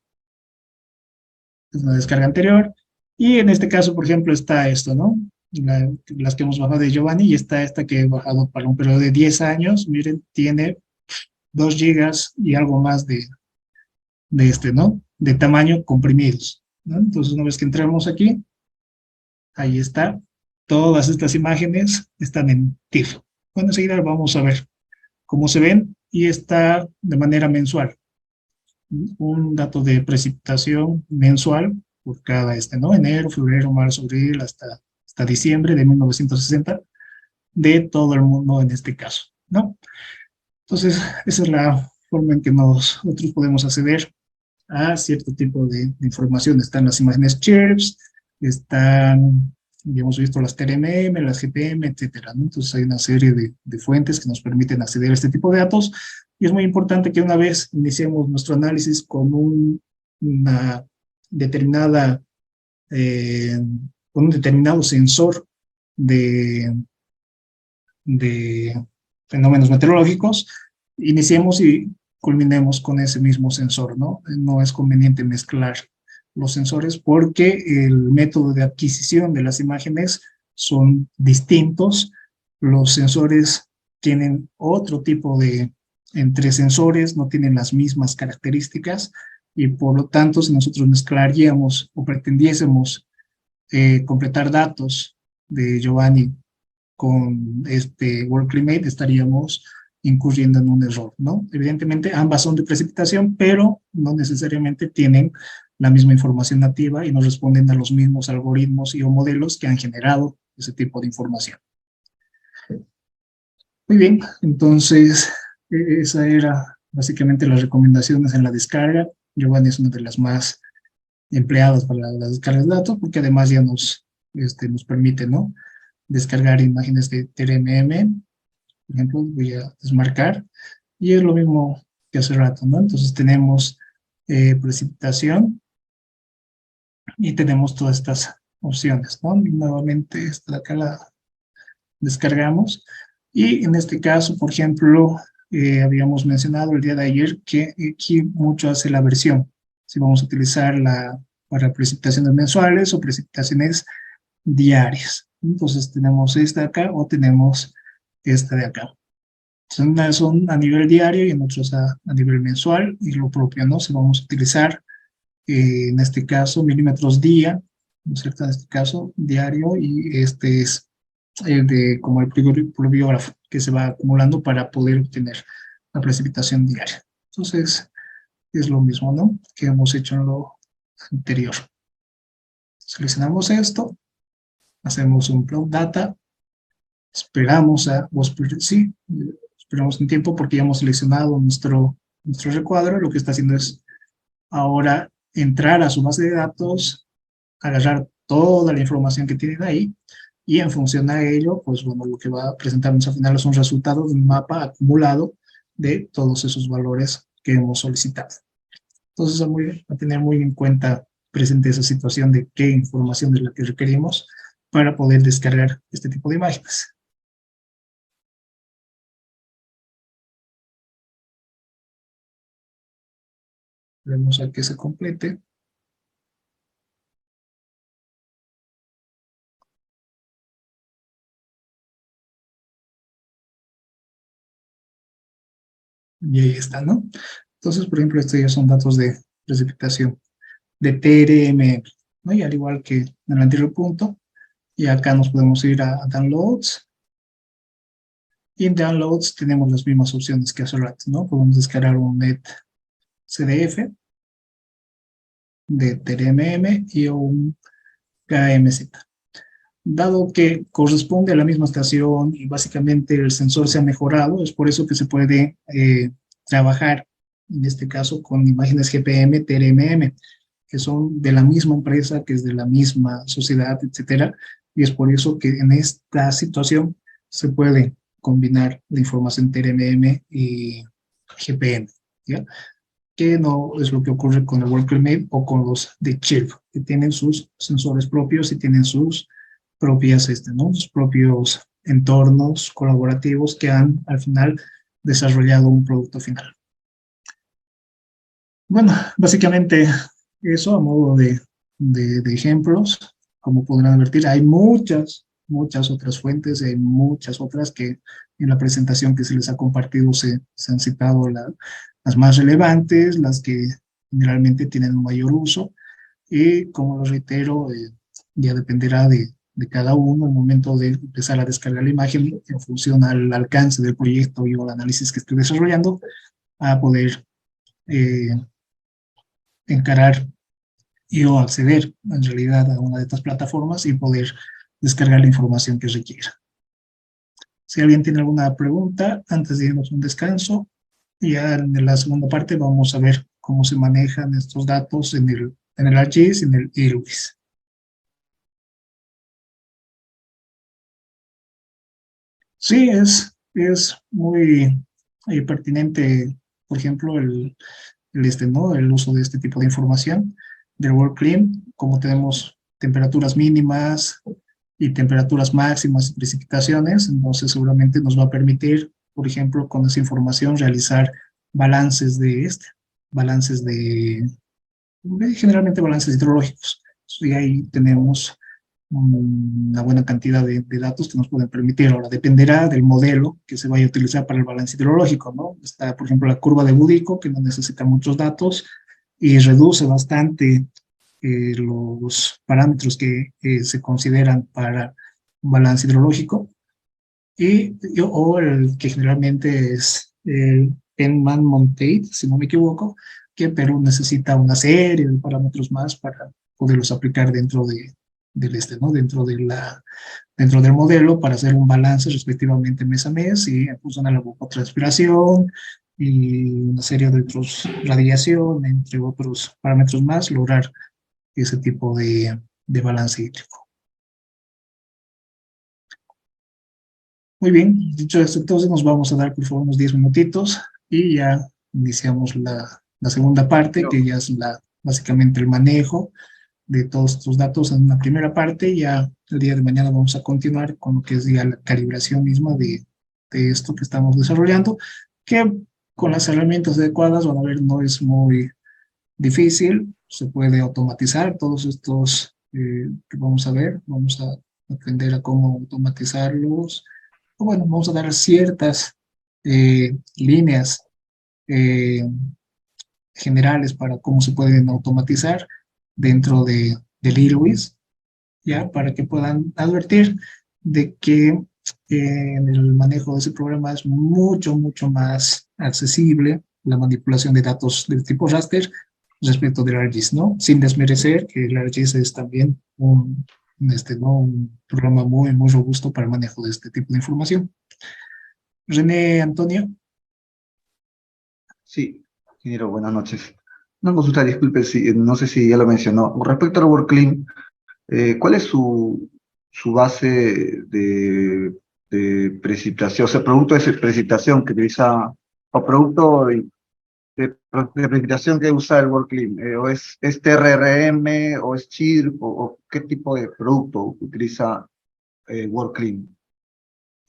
Speaker 1: Es una descarga anterior. Y en este caso, por ejemplo, está esto, ¿no? Las que hemos bajado de Giovanni, y está esta que he bajado para un periodo de 10 años. Miren, tiene 2 gigas y algo más ¿no? De tamaño comprimidos, ¿no? Entonces, una vez que entramos aquí, ahí está. Todas estas imágenes están en TIFF. Bueno, enseguida vamos a ver cómo se ven, y está de manera mensual. Un dato de precipitación mensual por cada ¿no? Enero, febrero, marzo, abril, hasta diciembre de 1960, de todo el mundo en este caso, ¿no? Entonces, esa es la forma en que nosotros podemos acceder a cierto tipo de información. Están las imágenes CHIRPS, están, ya hemos visto las TRMM, las GPM, etcétera, ¿no? Entonces hay una serie de fuentes que nos permiten acceder a este tipo de datos, y es muy importante que una vez iniciemos nuestro análisis con un determinado sensor de fenómenos meteorológicos, iniciemos y culminemos con ese mismo sensor, ¿no? No es conveniente mezclar los sensores porque el método de adquisición de las imágenes son distintos. Los sensores tienen otro tipo entre sensores, no tienen las mismas características, y por lo tanto, si nosotros mezclaríamos o pretendiésemos completar datos de Giovanni con este WorldClimate, estaríamos incurriendo en un error, ¿no? Evidentemente, ambas son de precipitación, pero no necesariamente tienen la misma información nativa y no responden a los mismos algoritmos y o modelos que han generado ese tipo de información. Muy bien, entonces, esa era básicamente las recomendaciones en la descarga. Giovanni es una de las más empleadas para las descargas de datos, porque además ya nos permite, ¿no?, descargar imágenes de TRMM. Por ejemplo, voy a desmarcar, y es lo mismo que hace rato, ¿no? Entonces tenemos precipitación, y tenemos todas estas opciones, ¿no? Y nuevamente, esta de acá la descargamos, y en este caso, por ejemplo, habíamos mencionado el día de ayer que aquí mucho hace la versión, si vamos a utilizarla para precipitaciones mensuales o precipitaciones diarias. Entonces tenemos esta de acá o tenemos esta de acá. Entonces, unas son a nivel diario y en otras a nivel mensual, y lo propio, ¿no? Si vamos a utilizar, en este caso, milímetros día, ¿no es cierto? En este caso, diario, y este es como el pluviógrafo que se va acumulando para poder obtener la precipitación diaria. Entonces, es lo mismo, ¿no?, que hemos hecho en lo anterior. Seleccionamos esto, hacemos un plot data, esperamos esperamos un tiempo porque ya hemos seleccionado nuestro recuadro. Lo que está haciendo es ahora entrar a su base de datos, agarrar toda la información que tienen ahí, y en función a ello, pues bueno, lo que va a presentarnos al final es un resultado de un mapa acumulado de todos esos valores que hemos solicitado. Entonces, a tener muy en cuenta presente esa situación de qué información es la que requerimos para poder descargar este tipo de imágenes. Vemos a que se complete. Y ahí está, ¿no? Entonces, por ejemplo, estos ya son datos de precipitación de TRM, ¿no? Y al igual que en el anterior punto, y acá nos podemos ir a Downloads. Y en Downloads tenemos las mismas opciones que hace rato, ¿no? Podemos descargar un net CDF de TRMM y un KMZ. Dado que corresponde a la misma estación y básicamente el sensor se ha mejorado, es por eso que se puede trabajar, en este caso, con imágenes GPM, TRMM, que son de la misma empresa, que es de la misma sociedad, etcétera, y es por eso que en esta situación se puede combinar la información TRMM y GPM, ¿ya? Que no es lo que ocurre con el WorldClimate o con los de Chirp, que tienen sus sensores propios y tienen sus propias, ¿no?, sus propios entornos colaborativos que han al final desarrollado un producto final. Bueno, básicamente eso a modo de ejemplos. Como podrán advertir, hay muchas otras fuentes, hay muchas otras que en la presentación que se les ha compartido se han citado las más relevantes, las que generalmente tienen un mayor uso, y como lo reitero, ya dependerá de cada uno el momento de empezar a descargar la imagen en función al alcance del proyecto y o el análisis que esté desarrollando, a poder encarar y o acceder en realidad a una de estas plataformas y poder descargar la información que requiera. Si alguien tiene alguna pregunta, antes de irnos a un descanso, ya en la segunda parte vamos a ver cómo se manejan estos datos en el ArcGIS y en el IRWIS. Sí, es muy pertinente, por ejemplo, ¿no?, el uso de este tipo de información del WorldClim, como tenemos temperaturas mínimas y temperaturas máximas y precipitaciones. Entonces seguramente nos va a permitir, por ejemplo, con esa información realizar balances generalmente balances hidrológicos. Y ahí tenemos una buena cantidad de datos que nos pueden permitir. Ahora, dependerá del modelo que se vaya a utilizar para el balance hidrológico, ¿no? Está, por ejemplo, la curva de Boudico, que no necesita muchos datos y reduce bastante los parámetros que se consideran para un balance hidrológico, o el que generalmente es el Penman-Montate, si no me equivoco, que Perú necesita una serie de parámetros más para poderlos aplicar dentro ¿no? Dentro del modelo para hacer un balance respectivamente mes a mes y en función a la evapotranspiración y una serie de otros, radiación, entre otros parámetros más, lograr ese tipo de balance hídrico. Muy bien, dicho esto, entonces nos vamos a dar por favor unos 10 minutitos y ya iniciamos la segunda parte, que ya es básicamente el manejo de todos estos datos en una primera parte. Ya el día de mañana vamos a continuar con lo que es ya la calibración misma de esto que estamos desarrollando, que con las herramientas adecuadas, van a ver, no es muy difícil, se puede automatizar todos estos que vamos a ver, vamos a aprender a cómo automatizarlos, o bueno, vamos a dar ciertas líneas eh, generales para cómo se pueden automatizar dentro del IRWIS, ya, para que puedan advertir de que en el manejo de ese programa es mucho más accesible la manipulación de datos del tipo raster respecto del ArcGIS, ¿no? Sin desmerecer que el ArcGIS es también ¿no? un programa muy robusto para el manejo de este tipo de información. René Antonio.
Speaker 3: Sí, ingeniero, buenas noches. Una consulta, disculpe, si, no sé si ya lo mencionó. Con respecto al WorldClim, ¿cuál es su base de precipitación? O sea, producto de precipitación que utiliza, o producto de precipitación que usa el WorldClim, ¿o es TRRM, o es CHIRP, o qué tipo de producto utiliza WorldClim?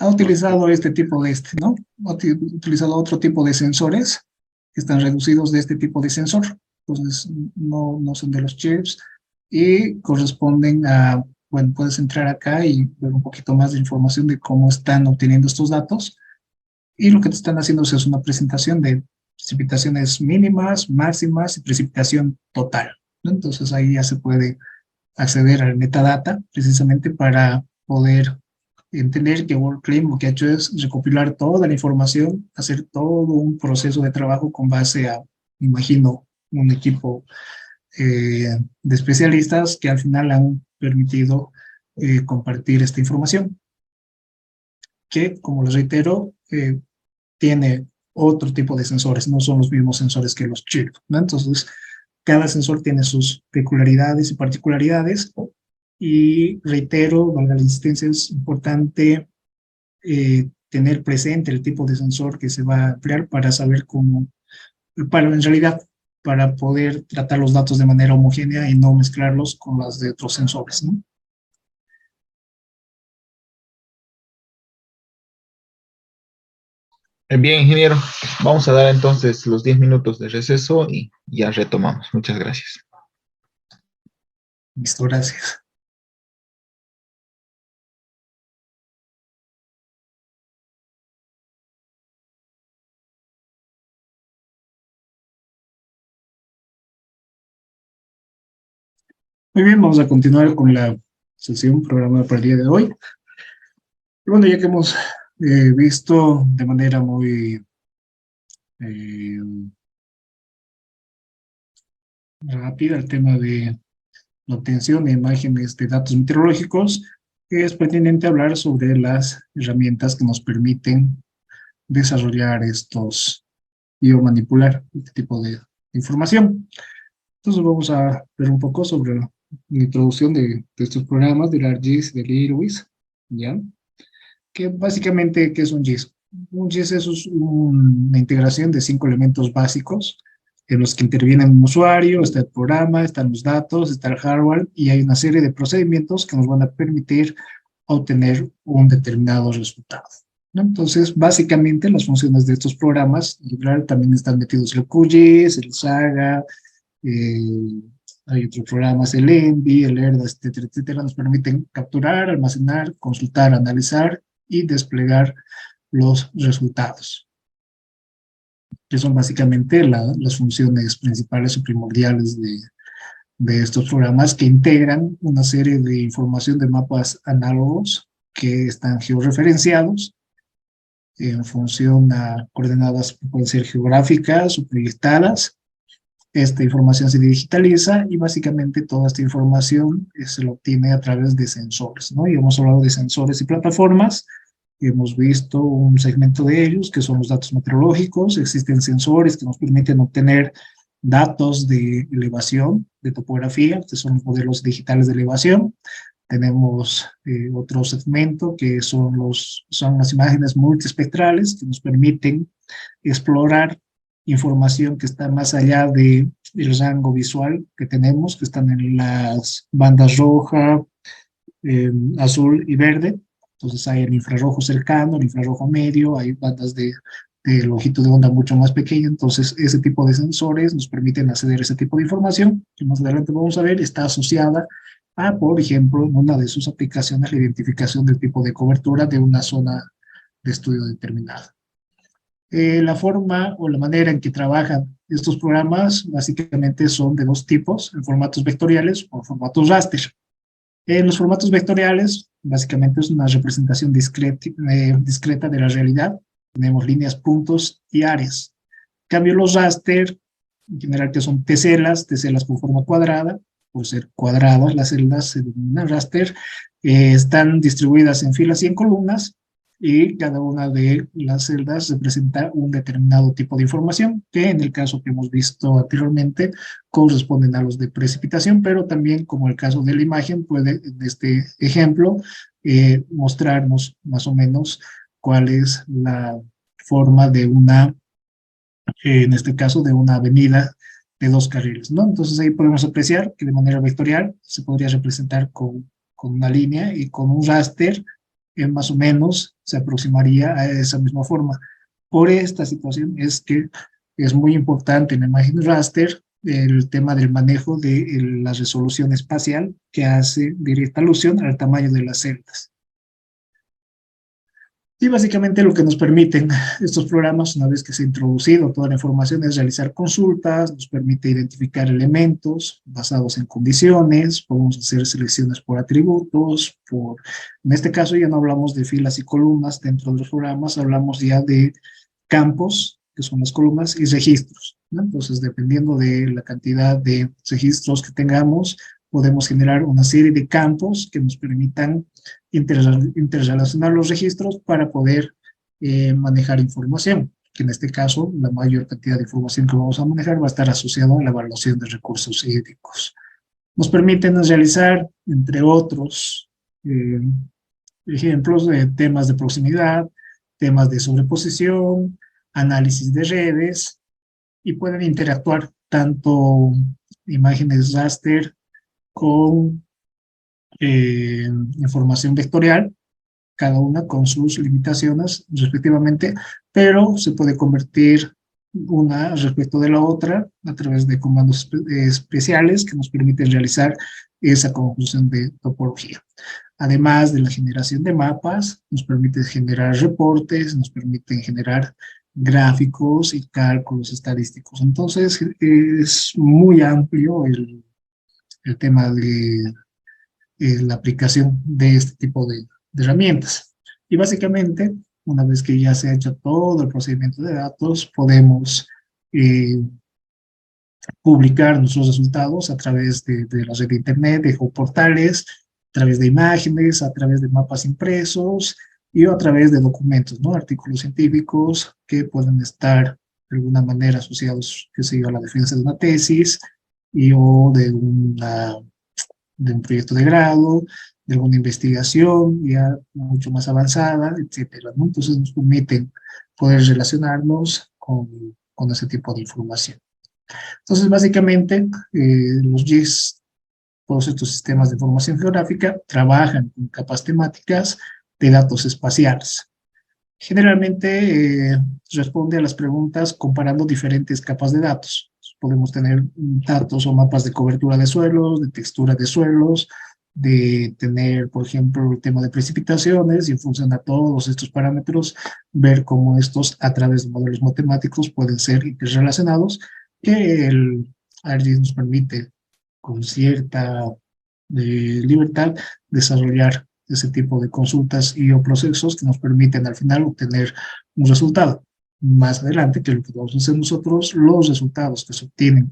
Speaker 1: Ha utilizado este tipo ¿no? Ha utilizado otro tipo de sensores que están reducidos de este tipo de sensor. Entonces, no son de los chips y corresponden a, bueno, puedes entrar acá y ver un poquito más de información de cómo están obteniendo estos datos. Y lo que te están haciendo es una presentación de precipitaciones mínimas, máximas y precipitación total, ¿no? Entonces, ahí ya se puede acceder al metadata precisamente para poder entender que WorldClim lo que ha hecho es recopilar toda la información, hacer todo un proceso de trabajo con base a, me imagino, un equipo de especialistas que al final han permitido compartir esta información, que, como les reitero, tiene otro tipo de sensores, no son los mismos sensores que los chip, ¿no? Entonces, cada sensor tiene sus peculiaridades y particularidades, y reitero, valga la insistencia, es importante tener presente el tipo de sensor que se va a emplear para saber cómo, en realidad, para poder tratar los datos de manera homogénea y no mezclarlos con las de otros sensores, ¿no?
Speaker 4: Bien, ingeniero, vamos a dar entonces los 10 minutos de receso y ya retomamos. Muchas gracias.
Speaker 1: Listo, gracias. Muy bien, vamos a continuar con la sesión programada para el día de hoy. Bueno, ya que hemos visto de manera muy rápida el tema de la obtención de imágenes de datos meteorológicos, es pertinente hablar sobre las herramientas que nos permiten desarrollar o manipular este tipo de información. Entonces vamos a ver un poco sobre la introducción de estos programas del ArcGIS y del IRWIS, ¿ya? Que básicamente, ¿qué es un GIS? Un GIS es una integración de 5 elementos básicos en los que intervienen un usuario, está el programa, están los datos, está el hardware, y hay una serie de procedimientos que nos van a permitir obtener un determinado resultado, ¿no? Entonces, básicamente, las funciones de estos programas, también están metidos el QGIS, el Saga, hay otros programas, el ENVI, el ERDA, etcétera, nos permiten capturar, almacenar, consultar, analizar y desplegar los resultados, que son básicamente las funciones principales o primordiales de estos programas que integran una serie de información de mapas análogos que están georreferenciados en función a coordenadas que pueden ser geográficas o proyectadas. Esta información se digitaliza y básicamente toda esta información se la obtiene a través de sensores, ¿no? Y hemos hablado de sensores y plataformas. Hemos visto un segmento de ellos, que son los datos meteorológicos. Existen sensores que nos permiten obtener datos de elevación, de topografía, que son los modelos digitales de elevación. Tenemos otro segmento que son las imágenes multiespectrales, que nos permiten explorar información que está más allá del rango visual que tenemos, que están en las bandas roja, azul y verde. Entonces hay el infrarrojo cercano, el infrarrojo medio, hay bandas de longitud de onda mucho más pequeña. Entonces ese tipo de sensores nos permiten acceder a ese tipo de información, que más adelante vamos a ver, está asociada a, por ejemplo, en una de sus aplicaciones, la identificación del tipo de cobertura de una zona de estudio determinada. La forma o la manera en que trabajan estos programas básicamente son de dos tipos, en formatos vectoriales o formatos raster. En los formatos vectoriales, básicamente es una representación discreta de la realidad. Tenemos líneas, puntos y áreas. En cambio, los raster, en general que son teselas con forma cuadrada, por ser cuadradas las celdas se denominan raster, están distribuidas en filas y en columnas, y cada una de las celdas representa un determinado tipo de información, que en el caso que hemos visto anteriormente corresponden a los de precipitación, pero también, como el caso de la imagen, puede en este ejemplo mostrarnos más o menos cuál es la forma de una, en este caso, de una avenida de dos carriles, ¿no? Entonces ahí podemos apreciar que de manera vectorial se podría representar con una línea, y con un raster más o menos se aproximaría a esa misma forma. Por esta situación es que es muy importante en la imagen raster el tema del manejo de la resolución espacial, que hace directa alusión al tamaño de las celdas. Y básicamente lo que nos permiten estos programas, una vez que se ha introducido toda la información, es realizar consultas, nos permite identificar elementos basados en condiciones, podemos hacer selecciones por atributos, en este caso ya no hablamos de filas y columnas dentro de los programas, hablamos ya de campos, que son las columnas, y registros, ¿no? Entonces, dependiendo de la cantidad de registros que tengamos, podemos generar una serie de campos que nos permitan interrelacionar los registros para poder manejar información, que en este caso la mayor cantidad de información que vamos a manejar va a estar asociada a la evaluación de recursos hídricos. Nos permiten realizar, entre otros ejemplos, de temas de proximidad, temas de sobreposición, análisis de redes, y pueden interactuar tanto imágenes raster con información vectorial, cada una con sus limitaciones respectivamente, pero se puede convertir una respecto de la otra a través de comandos especiales que nos permiten realizar esa conjunción de topología. Además de la generación de mapas, nos permite generar reportes, nos permiten generar gráficos y cálculos estadísticos. Entonces, es muy amplio el tema de la aplicación de este tipo de herramientas. Y básicamente, una vez que ya se ha hecho todo el procedimiento de datos, podemos publicar nuestros resultados a través de la red de internet, de geoportales, a través de imágenes, a través de mapas impresos y a través de documentos, ¿no? Artículos científicos que pueden estar de alguna manera asociados, qué sé yo, a la defensa de una tesis o de un proyecto de grado, de alguna investigación ya mucho más avanzada, etcétera, ¿no? Entonces nos permiten poder relacionarnos con ese tipo de información. Entonces, básicamente, los GIS, todos estos sistemas de información geográfica, trabajan con capas temáticas de datos espaciales. Generalmente responde a las preguntas comparando diferentes capas de datos. Podemos tener datos o mapas de cobertura de suelos, de textura de suelos, de tener, por ejemplo, el tema de precipitaciones, y en función a todos estos parámetros, ver cómo estos, a través de modelos matemáticos, pueden ser interrelacionados, que el ArcGIS nos permite con cierta libertad desarrollar ese tipo de consultas y o procesos que nos permiten al final obtener un resultado. Más adelante, que lo que vamos a hacer nosotros, los resultados que se obtienen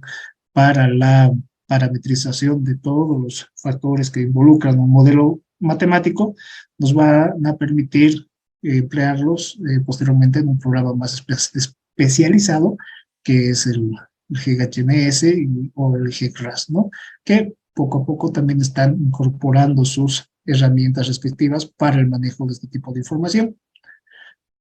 Speaker 1: para la parametrización de todos los factores que involucran un modelo matemático, nos van a permitir emplearlos posteriormente en un programa más especializado, que es el GHMS o el GCRAS, ¿no? Que poco a poco también están incorporando sus herramientas respectivas para el manejo de este tipo de información.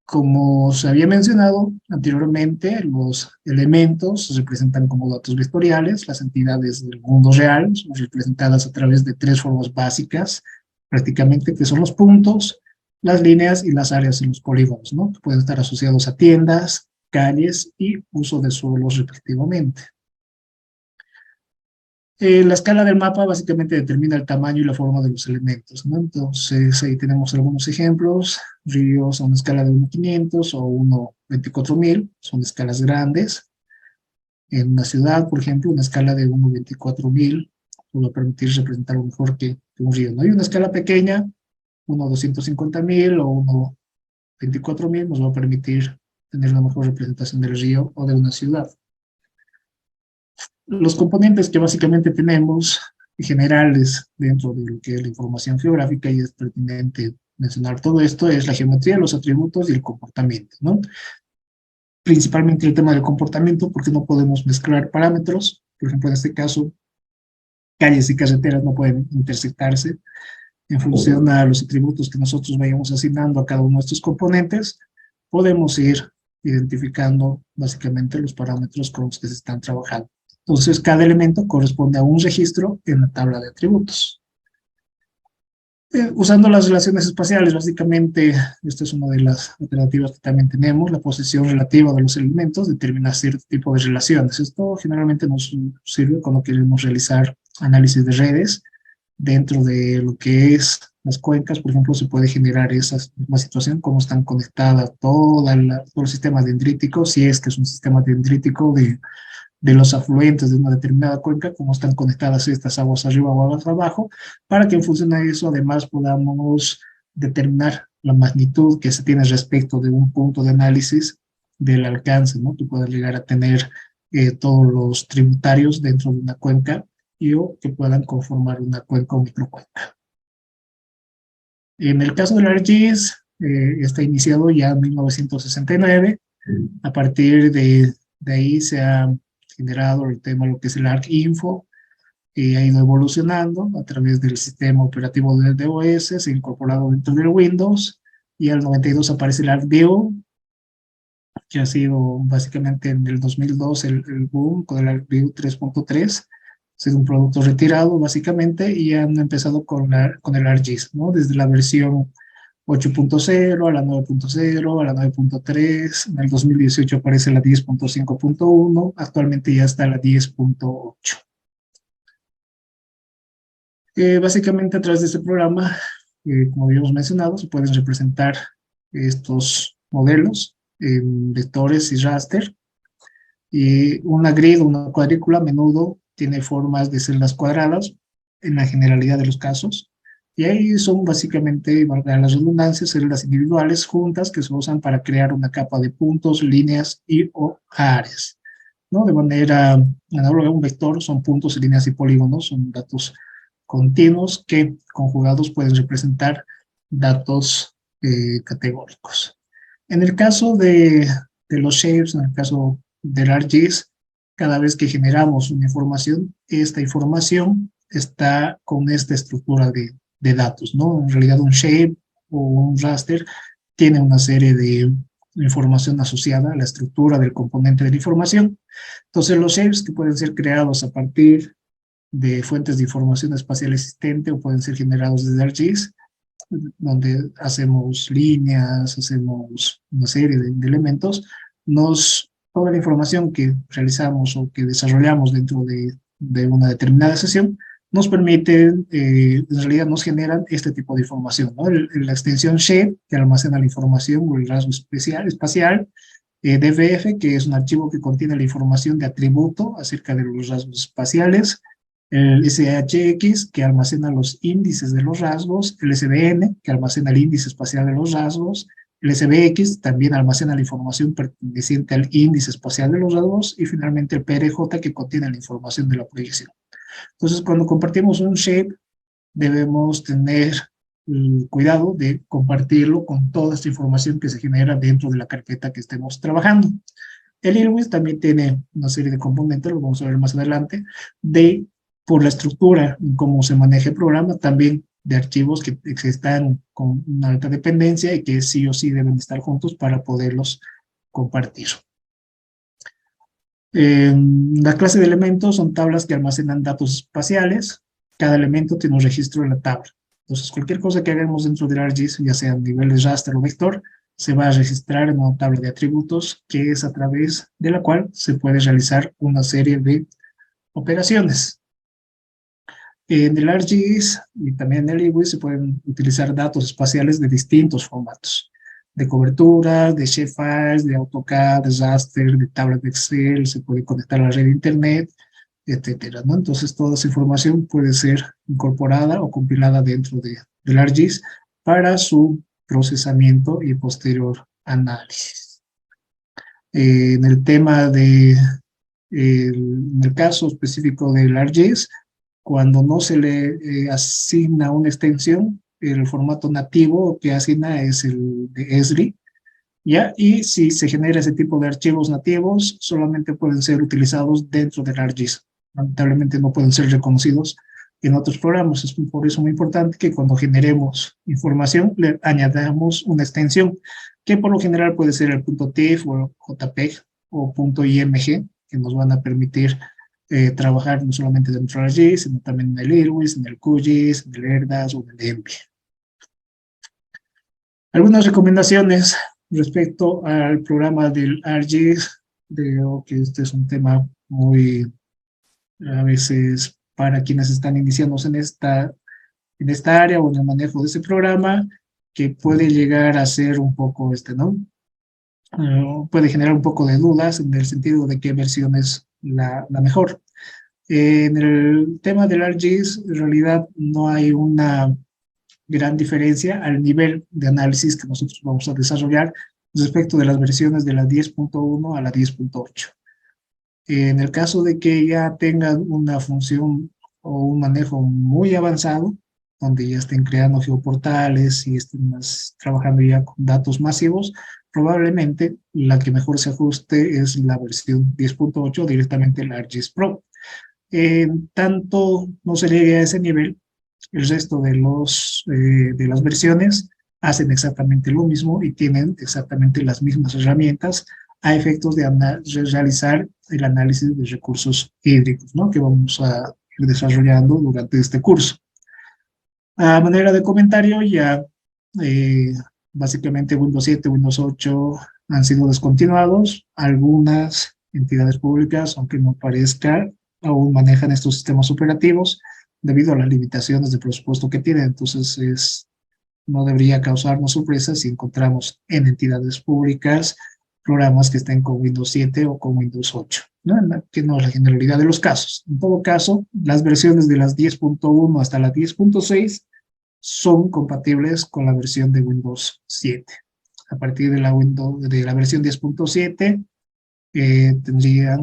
Speaker 1: Como se había mencionado anteriormente, los elementos se representan como datos vectoriales, las entidades del mundo real son representadas a través de tres formas básicas, prácticamente, que son los puntos, las líneas y las áreas en los polígonos, ¿no? Que pueden estar asociados a tiendas, calles y uso de suelos respectivamente. La escala del mapa básicamente determina el tamaño y la forma de los elementos, ¿no? Entonces ahí tenemos algunos ejemplos. Ríos a una escala de 1.500 o 1.24.000, son escalas grandes. En una ciudad, por ejemplo, una escala de 1.24.000 nos va a permitir representar mejor que un río, ¿no? Y una escala pequeña, 1.250.000 o 1.24.000 nos va a permitir tener una mejor representación del río o de una ciudad. Los componentes que básicamente tenemos generales dentro de lo que es la información geográfica, y es pertinente mencionar todo esto, es la geometría, los atributos y el comportamiento, ¿no? Principalmente el tema del comportamiento, porque no podemos mezclar parámetros. Por ejemplo, en este caso, calles y carreteras no pueden intersectarse. En función a los atributos que nosotros vayamos asignando a cada uno de estos componentes, podemos ir identificando básicamente los parámetros con los que se están trabajando. Entonces, cada elemento corresponde a un registro en la tabla de atributos. Usando las relaciones espaciales, básicamente, esta es una de las alternativas que también tenemos. La posición relativa de los elementos determina cierto tipo de relaciones. Esto generalmente nos sirve cuando queremos realizar análisis de redes. Dentro de lo que es las cuencas, por ejemplo, se puede generar esa misma situación, cómo están conectadas todo el sistema dendrítico, si es que es un sistema dendrítico de los afluentes de una determinada cuenca, cómo están conectadas estas aguas arriba o aguas abajo, para que en función de eso además podamos determinar la magnitud que se tiene respecto de un punto de análisis del alcance, ¿no? Que pueda llegar a tener todos los tributarios dentro de una cuenca y o que puedan conformar una cuenca o microcuenca. En el caso del ArcGIS, está iniciado ya en 1969. A partir de ahí se ha generado el tema, lo que es el ArcInfo, que ha ido evolucionando a través del sistema operativo de DOS, se ha incorporado dentro del Windows, y al 92 aparece el ArcView, que ha sido básicamente en el 2002 el boom con el ArcView 3.3, ha sido un producto retirado básicamente, y han empezado con el ArcGIS, ¿no? Desde la versión 8.0 a la 9.0, a la 9.3, en el 2018 aparece la 10.5.1, actualmente ya está la 10.8. Básicamente a través de este programa, como habíamos mencionado, se pueden representar estos modelos en vectores y raster, y una grid o una cuadrícula a menudo tiene formas de celdas cuadradas en la generalidad de los casos. Y ahí son básicamente, valga las redundancias, celdas individuales juntas que se usan para crear una capa de puntos, líneas y o áreas, ¿no? De manera análoga, un vector son puntos, líneas y polígonos, son datos continuos que conjugados pueden representar datos categóricos. En el caso de los shapes, en el caso del ArcGIS, cada vez que generamos una información, esta información está con esta estructura de datos, ¿no? En realidad un shape o un raster tiene una serie de información asociada a la estructura del componente de la información. Entonces los shapes que pueden ser creados a partir de fuentes de información espacial existente o pueden ser generados desde ArcGIS, donde hacemos líneas, hacemos una serie de elementos, toda la información que realizamos o que desarrollamos dentro de una determinada sesión nos permiten, en realidad nos generan este tipo de información, ¿no? La extensión shape, que almacena la información o el rasgo espacial, DFF, que es un archivo que contiene la información de atributo acerca de los rasgos espaciales, el SHX, que almacena los índices de los rasgos, el SVN, que almacena el índice espacial de los rasgos, el SVX también almacena la información perteneciente al índice espacial de los rasgos, y finalmente el PRJ, que contiene la información de la proyección. Entonces, cuando compartimos un shape, debemos tener el cuidado de compartirlo con toda esta información que se genera dentro de la carpeta que estemos trabajando. El IRWIS también tiene una serie de componentes, lo vamos a ver más adelante, por la estructura, cómo se maneja el programa, también de archivos que están con una alta dependencia y que sí o sí deben estar juntos para poderlos compartir. La clase de elementos son tablas que almacenan datos espaciales. Cada elemento tiene un registro en la tabla. Entonces, cualquier cosa que hagamos dentro del ArcGIS, ya sea a nivel de raster o vector, se va a registrar en una tabla de atributos, que es a través de la cual se puede realizar una serie de operaciones. En el ArcGIS y también en el IRWIS se pueden utilizar datos espaciales de distintos formatos, de cobertura, de shapefiles, de AutoCAD, de raster, de tablas de Excel, se puede conectar a la red de internet, etcétera, ¿no? Entonces toda esa información puede ser incorporada o compilada dentro del ArcGIS para su procesamiento y posterior análisis. En el tema en el caso específico del ArcGIS, cuando no se le asigna una extensión, el formato nativo que asigna es el de ESRI, ¿ya? Y si se genera ese tipo de archivos nativos, solamente pueden ser utilizados dentro del ArcGIS. Lamentablemente no pueden ser reconocidos en otros programas. Es por eso muy importante que cuando generemos información le añadamos una extensión, que por lo general puede ser el .tif o JPEG o .img, que nos van a permitir trabajar no solamente dentro del ArcGIS, sino también en el IRWIS, en el QGIS, en el ERDAS o en el ENVI. Algunas recomendaciones respecto al programa del ArcGIS. Creo que este es un tema muy, a veces, para quienes están iniciándose en esta área o en el manejo de ese programa, que puede llegar a ser un poco, ¿no? Puede generar un poco de dudas en el sentido de qué versión es la mejor. En el tema del ArcGIS, en realidad no hay una gran diferencia al nivel de análisis que nosotros vamos a desarrollar respecto de las versiones de la 10.1 a la 10.8. En el caso de que ya tengan una función o un manejo muy avanzado, donde ya estén creando geoportales y estén trabajando ya con datos masivos, probablemente la que mejor se ajuste es la versión 10.8, directamente el ArcGIS Pro. Tanto no se llegue a ese nivel, el resto de las versiones hacen exactamente lo mismo y tienen exactamente las mismas herramientas a efectos de realizar el análisis de recursos hídricos, ¿no? Que vamos a ir desarrollando durante este curso. A manera de comentario, ya básicamente Windows 7, Windows 8 han sido descontinuados. Algunas entidades públicas, aunque no parezca, aún manejan estos sistemas operativos debido a las limitaciones de presupuesto que tienen. Entonces no debería causarnos sorpresas si encontramos en entidades públicas programas que estén con Windows 7 o con Windows 8, ¿no? Que no es la generalidad de los casos. En todo caso, las versiones de las 10.1 hasta la 10.6 son compatibles con la versión de Windows 7. A partir de la versión 10.7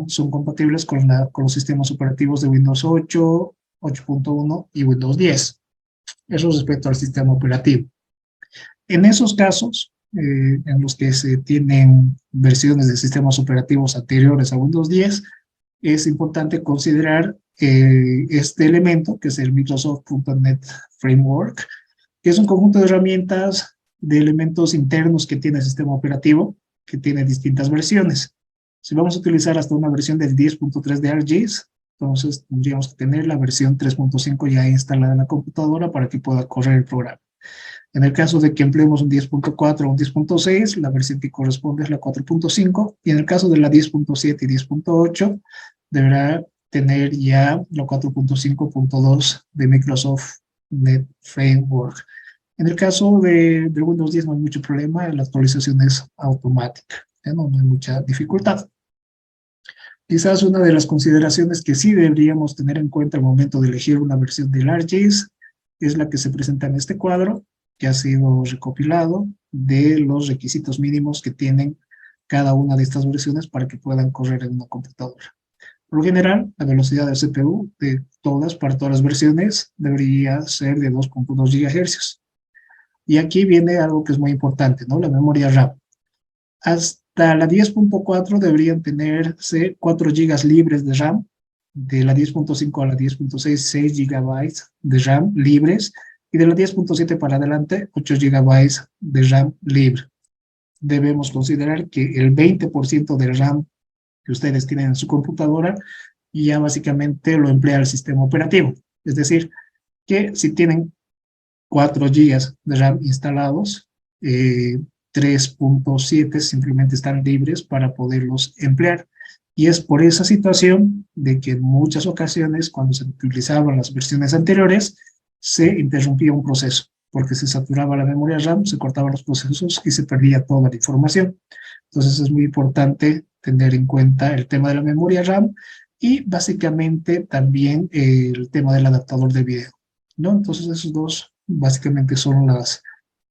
Speaker 1: son compatibles con los sistemas operativos de Windows 8, 8.1 y Windows 10. Eso respecto al sistema operativo. En esos casos, en los que se tienen versiones de sistemas operativos anteriores a Windows 10, es importante considerar este elemento, que es el Microsoft.NET Framework, que es un conjunto de herramientas, de elementos internos que tiene el sistema operativo, que tiene distintas versiones. Si vamos a utilizar hasta una versión del 10.3 de ArcGIS, entonces tendríamos que tener la versión 3.5 ya instalada en la computadora para que pueda correr el programa. En el caso de que empleemos un 10.4 o un 10.6, la versión que corresponde es la 4.5, y en el caso de la 10.7 y 10.8, deberá tener ya la 4.5.2 de Microsoft.NET Framework. En el caso de Windows 10 no hay mucho problema, la actualización es automática, no hay mucha dificultad. Quizás una de las consideraciones que sí deberíamos tener en cuenta al momento de elegir una versión del ArcGIS es la que se presenta en este cuadro, que ha sido recopilado de los requisitos mínimos que tienen cada una de estas versiones para que puedan correr en una computadora. Por lo general, la velocidad del CPU de todas, para todas las versiones, debería ser de 2.2 GHz. Y aquí viene algo que es muy importante, ¿no? La memoria RAM. Hasta la 10.4 deberían tenerse 4 GB libres de RAM. De la 10.5 a la 10.6, 6 GB de RAM libres. Y de la 10.7 para adelante, 8 GB de RAM libre. Debemos considerar que el 20% del RAM que ustedes tienen en su computadora ya básicamente lo emplea el sistema operativo. Es decir, que si tienen 4 GB de RAM instalados, 3.7 simplemente están libres para poderlos emplear. Y es por esa situación de que en muchas ocasiones, cuando se utilizaban las versiones anteriores, se interrumpía un proceso, porque se saturaba la memoria RAM, se cortaban los procesos y se perdía toda la información. Entonces es muy importante tener en cuenta el tema de la memoria RAM y básicamente también el tema del adaptador de video, ¿no? Entonces esos dos básicamente son los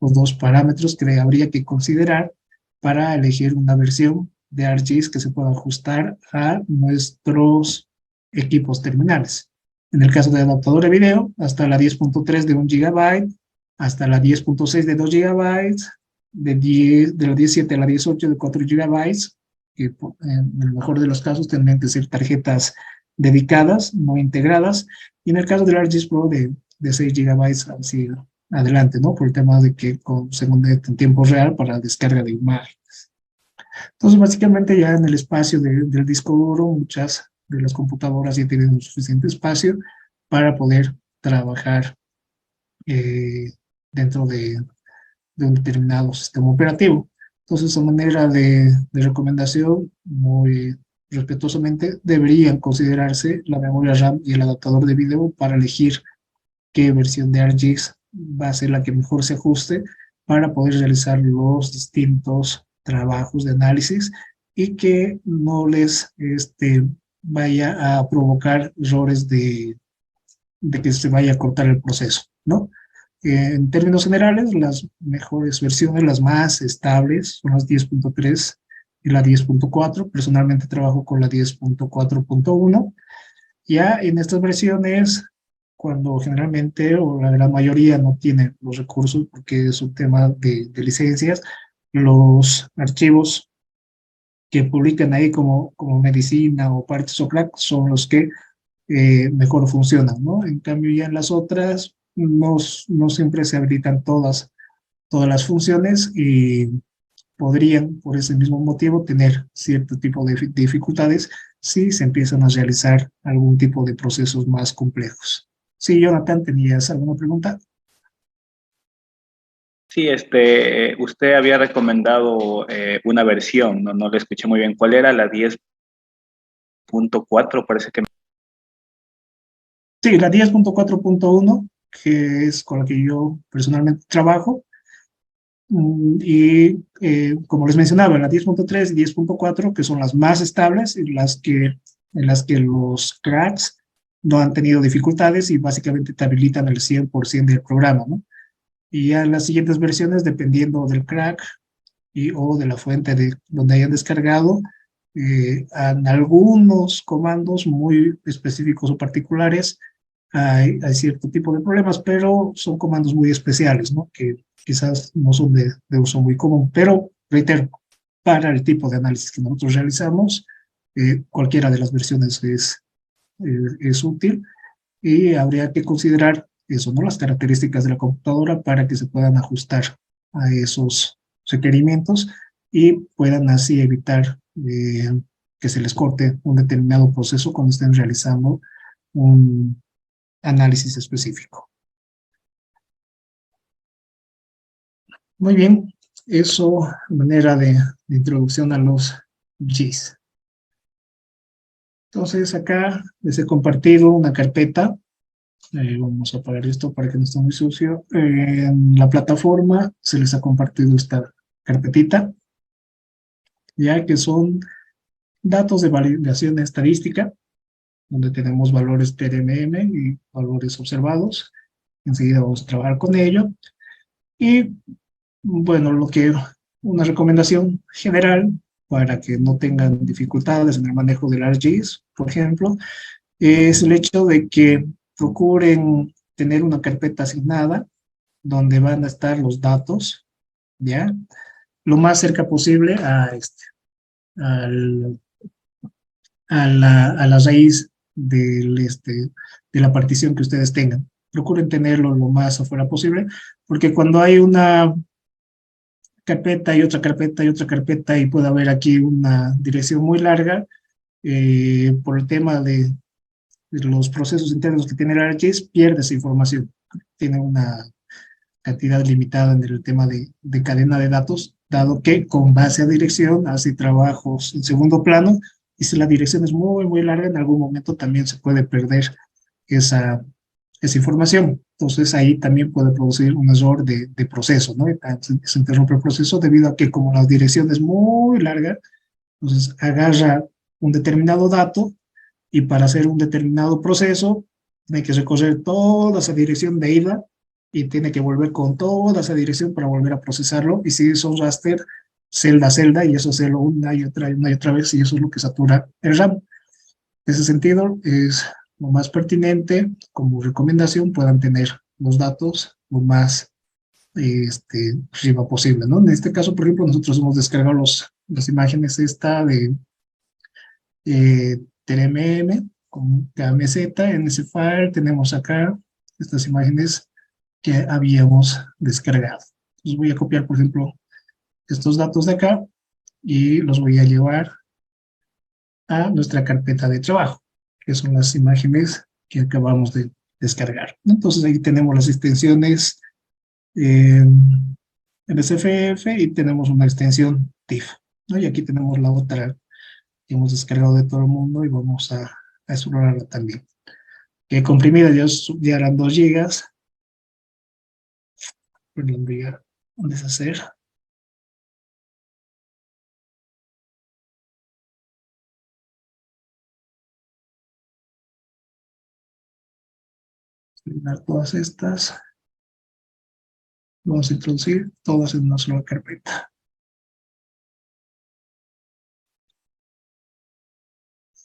Speaker 1: dos parámetros que habría que considerar para elegir una versión de ArcGIS que se pueda ajustar a nuestros equipos terminales. En el caso del adaptador de video, hasta la 10.3 de 1 GB, hasta la 10.6 de 2 GB, de la 17 a la 18 de 4 GB, que en el mejor de los casos tendrían que ser tarjetas dedicadas, no integradas, y en el caso del ArcGIS Pro de 6 GB así adelante, ¿no? Por el tema de que según en tiempo real para descarga de imágenes. Entonces, básicamente ya en el espacio del disco duro, muchas de las computadoras ya tienen un suficiente espacio para poder trabajar dentro de un determinado sistema operativo. Entonces, a manera de recomendación, muy respetuosamente, deberían considerarse la memoria RAM y el adaptador de video para elegir qué versión de ArcGIS va a ser la que mejor se ajuste para poder realizar los distintos trabajos de análisis y que no les vaya a provocar errores de que se vaya a cortar el proceso, ¿no? En términos generales, las mejores versiones, las más estables, son las 10.3 y la 10.4. Personalmente trabajo con la 10.4.1. Ya en estas versiones, cuando generalmente o la gran mayoría no tiene los recursos, porque es un tema de licencias, los archivos que publican ahí como medicina o partes o crack son los que mejor funcionan, ¿no? En cambio ya en las otras no siempre se habilitan todas las funciones y podrían por ese mismo motivo tener cierto tipo de dificultades si se empiezan a realizar algún tipo de procesos más complejos. Sí, Jonathan, ¿tenías alguna pregunta?
Speaker 2: Sí, usted había recomendado una versión, no le escuché muy bien. ¿Cuál era? La 10.4, parece que...
Speaker 1: Sí, la 10.4.1, que es con la que yo personalmente trabajo. Y como les mencionaba, la 10.3 y 10.4, que son las más estables, en las que los cracks no han tenido dificultades y básicamente te habilitan el 100% del programa, ¿no? Y ya en las siguientes versiones, dependiendo del crack o de la fuente donde hayan descargado, en algunos comandos muy específicos o particulares hay cierto tipo de problemas, pero son comandos muy especiales, ¿no? Que quizás no son de uso muy común, pero reitero, para el tipo de análisis que nosotros realizamos, cualquiera de las versiones es útil y habría que considerar eso, ¿no? Las características de la computadora para que se puedan ajustar a esos requerimientos y puedan así evitar que se les corte un determinado proceso cuando estén realizando un análisis específico. Muy bien, eso de manera de introducción a los GIS. Entonces acá les he compartido una carpeta. Vamos a apagar esto para que no esté muy sucio. En la plataforma se les ha compartido esta carpetita, ya que son datos de validación estadística, donde tenemos valores TRMM y valores observados. Enseguida vamos a trabajar con ello. Y bueno, una recomendación general para que no tengan dificultades en el manejo del ArcGIS, por ejemplo, es el hecho de que procuren tener una carpeta asignada donde van a estar los datos, ¿ya? Lo más cerca posible al, a la raíz de la partición que ustedes tengan. Procuren tenerlo lo más afuera posible, porque cuando hay una carpeta y otra carpeta y otra carpeta y puede haber aquí una dirección muy larga, por el tema de los procesos internos que tiene el ArcGIS, pierde esa información. Tiene una cantidad limitada en el tema de cadena de datos, dado que con base a dirección hace trabajos en segundo plano, y si la dirección es muy, muy larga, en algún momento también se puede perder esa información. Entonces ahí también puede producir un error de proceso, ¿no? Se interrumpe el proceso debido a que como la dirección es muy larga, entonces agarra un determinado dato y para hacer un determinado proceso tiene que recorrer toda esa dirección de ida y tiene que volver con toda esa dirección para volver a procesarlo, y si son raster, celda a celda, y eso hacerlo una y otra vez, y eso es lo que satura el RAM. En ese sentido, es lo más pertinente, como recomendación, puedan tener los datos lo más arriba posible, ¿no? En este caso, por ejemplo, nosotros hemos descargado las imágenes de TRMM con KMZ. En ese file tenemos acá estas imágenes que habíamos descargado. Entonces voy a copiar, por ejemplo, estos datos de acá y los voy a llevar a nuestra carpeta de trabajo, que son las imágenes que acabamos de descargar. Entonces ahí tenemos las extensiones NSFF y tenemos una extensión TIFF, ¿no? Y aquí tenemos la otra que hemos descargado de todo el mundo y vamos a explorarla también. Que comprimida ya eran 2 gigas. Perdón, voy a deshacer. Eliminar todas estas. Vamos a introducir todas en una sola carpeta.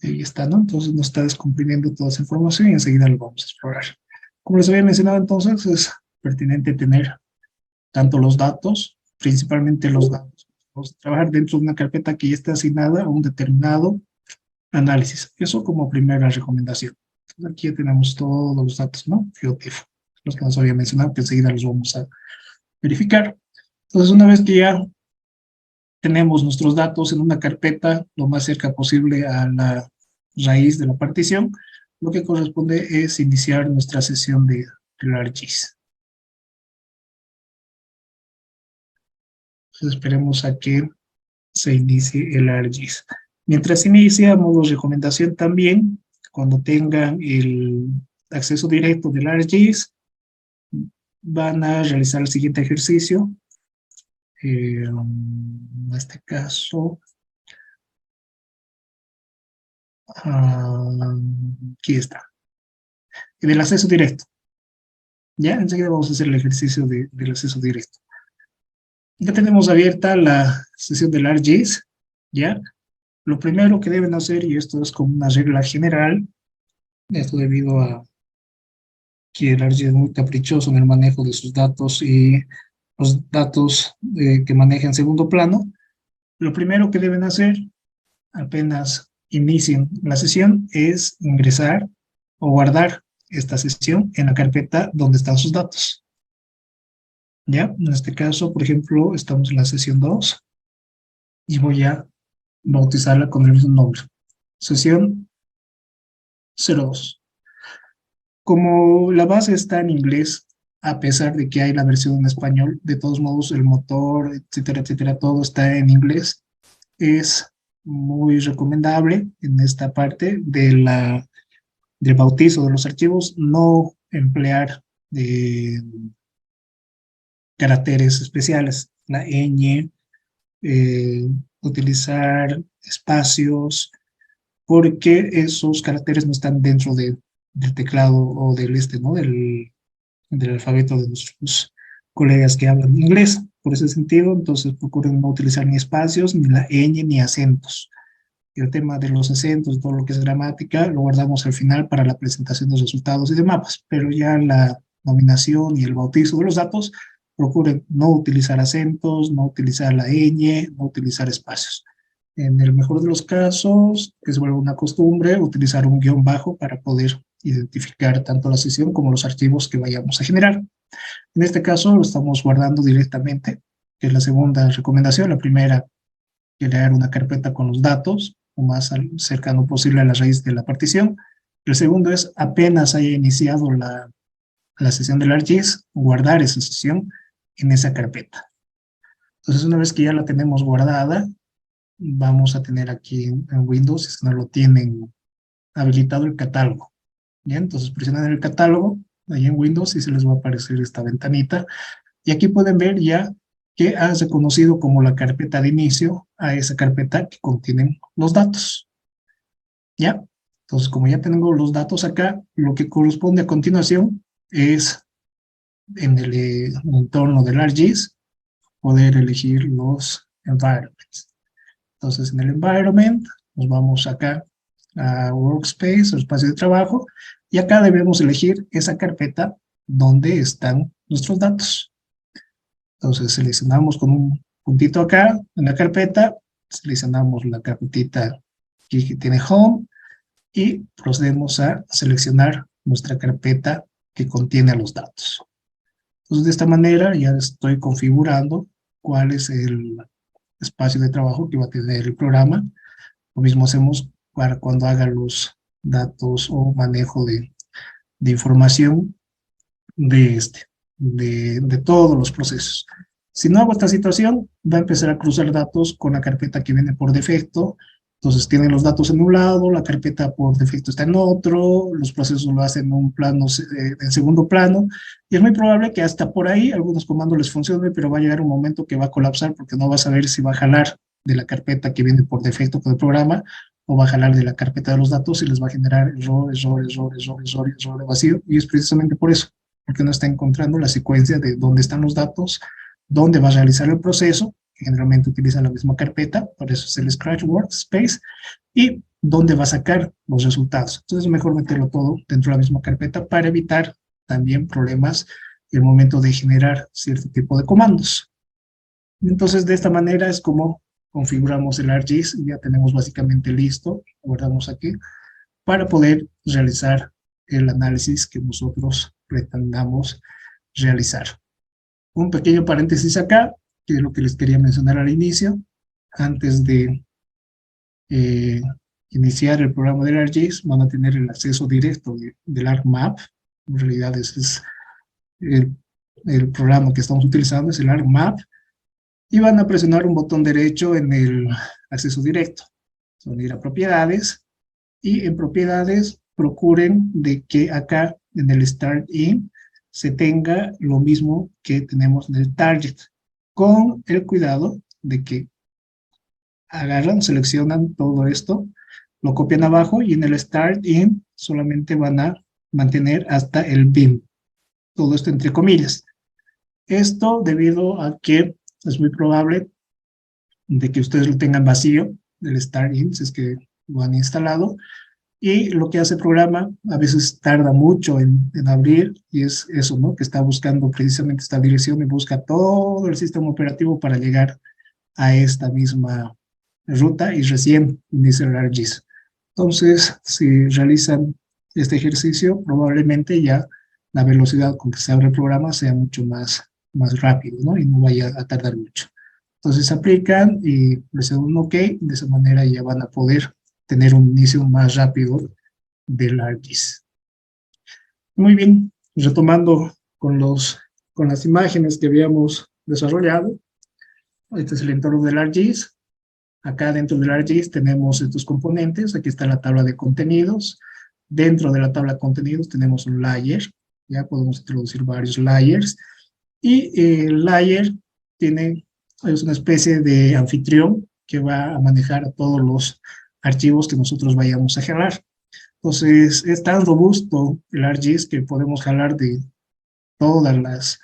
Speaker 1: Ahí está, ¿no? Entonces nos está descomprimiendo toda esa información y enseguida lo vamos a explorar. Como les había mencionado entonces, es pertinente tener tanto los datos, principalmente los datos. Vamos a trabajar dentro de una carpeta que ya está asignada a un determinado análisis. Eso como primera recomendación. Entonces aquí ya tenemos todos los datos, ¿no? GeoTIFF, los que nos había mencionado, que enseguida los vamos a verificar. Entonces, una vez que ya tenemos nuestros datos en una carpeta lo más cerca posible a la raíz de la partición, lo que corresponde es iniciar nuestra sesión de ArcGIS. Entonces, esperemos a que se inicie el ArcGIS. Mientras inicia, a modo de recomendación también, cuando tengan el acceso directo del ArcGIS, van a realizar el siguiente ejercicio. En este caso, aquí está, del acceso directo. Ya, enseguida vamos a hacer el ejercicio del acceso directo. Ya tenemos abierta la sesión del ArcGIS, ¿ya? Lo primero que deben hacer, y esto es como una regla general, esto debido a que el ArcGIS es muy caprichoso en el manejo de sus datos y los datos que maneja en segundo plano, lo primero que deben hacer, apenas inicien la sesión, es ingresar o guardar esta sesión en la carpeta donde están sus datos. ¿Ya? En este caso, por ejemplo, estamos en la sesión 2 y voy a bautizarla con el mismo nombre. Sesión 02. Como la base está en inglés, a pesar de que hay la versión en español, de todos modos el motor, etcétera, etcétera, todo está en inglés. Es muy recomendable en esta parte del bautizo de los archivos no emplear caracteres especiales, la ñ, utilizar espacios, porque esos caracteres no están dentro del teclado o ¿no? Del alfabeto de nuestros colegas que hablan inglés. Por ese sentido, entonces procuren no utilizar ni espacios, ni la ñ, ni acentos. El tema de los acentos, todo lo que es gramática, lo guardamos al final para la presentación de resultados y de mapas, pero ya la nominación y el bautizo de los datos, procuren no utilizar acentos, no utilizar la ñ, no utilizar espacios. En el mejor de los casos, que se vuelve una costumbre, utilizar un guión bajo para poder identificar tanto la sesión como los archivos que vayamos a generar. En este caso lo estamos guardando directamente, que es la segunda recomendación. La primera, crear una carpeta con los datos, lo más cercano posible a la raíz de la partición. El segundo es, apenas haya iniciado la sesión del ArcGIS, guardar esa sesión en esa carpeta. Entonces, una vez que ya la tenemos guardada, vamos a tener aquí en Windows, si no lo tienen habilitado, el catálogo. Bien, entonces presionan el catálogo, ahí en Windows, y se les va a aparecer esta ventanita. Y aquí pueden ver ya que ha reconocido como la carpeta de inicio a esa carpeta que contienen los datos. ¿Ya? Entonces, como ya tengo los datos acá, lo que corresponde a continuación es, en el entorno del ArcGIS, poder elegir los environments. Entonces, en el environment, nos vamos acá a Workspace, o espacio de trabajo, y acá debemos elegir esa carpeta donde están nuestros datos. Entonces seleccionamos con un puntito acá en la carpeta, seleccionamos la carpetita aquí que tiene Home y procedemos a seleccionar nuestra carpeta que contiene los datos. Entonces de esta manera ya estoy configurando cuál es el espacio de trabajo que va a tener el programa. Lo mismo hacemos para cuando haga los datos o manejo de información de todos los procesos. Si no hago esta situación, va a empezar a cruzar datos con la carpeta que viene por defecto. Entonces tienen los datos en un lado, la carpeta por defecto está en otro, los procesos lo hacen en un plano, en segundo plano, y es muy probable que hasta por ahí algunos comandos les funcionen, pero va a llegar un momento que va a colapsar porque no va a saber si va a jalar de la carpeta que viene por defecto con el programa o va a jalar de la carpeta de los datos y les va a generar error vacío, y es precisamente por eso, porque no está encontrando la secuencia de dónde están los datos, dónde va a realizar el proceso, que generalmente utiliza la misma carpeta, por eso es el Scratch Workspace, y dónde va a sacar los resultados. Entonces es mejor meterlo todo dentro de la misma carpeta para evitar también problemas en el momento de generar cierto tipo de comandos. Entonces de esta manera es como configuramos el ArcGIS y ya tenemos básicamente listo, guardamos aquí, para poder realizar el análisis que nosotros pretendamos realizar. Un pequeño paréntesis acá, que es lo que les quería mencionar al inicio, antes de iniciar el programa del ArcGIS, van a tener el acceso directo del ArcMap. En realidad ese es el programa que estamos utilizando, es el ArcMap, y van a presionar un botón derecho en el acceso directo. Van a ir a propiedades, y en propiedades procuren de que acá en el Start In se tenga lo mismo que tenemos en el Target, con el cuidado de que agarran, seleccionan todo esto, lo copian abajo y en el Start In solamente van a mantener hasta el BIM. Todo esto entre comillas. Esto debido a que es muy probable de que ustedes lo tengan vacío, el Start In, si es que lo han instalado, y lo que hace el programa a veces tarda mucho en abrir, y es eso, ¿no? Que está buscando precisamente esta dirección y busca todo el sistema operativo para llegar a esta misma ruta y recién inicia el ArcGIS. Entonces, si realizan este ejercicio, probablemente ya la velocidad con que se abre el programa sea mucho más rápido, ¿no? Y no vaya a tardar mucho. Entonces aplican y presionan un OK, de esa manera ya van a poder tener un inicio más rápido del ArcGIS. Muy bien, retomando con las imágenes que habíamos desarrollado, este es el entorno del ArcGIS. Acá dentro del ArcGIS tenemos estos componentes, aquí está la tabla de contenidos. Dentro de la tabla de contenidos tenemos un layer, ya podemos introducir varios layers, y el layer es una especie de anfitrión que va a manejar todos los archivos que nosotros vayamos a jalar. Entonces, es tan robusto el ArcGIS que podemos jalar de todas las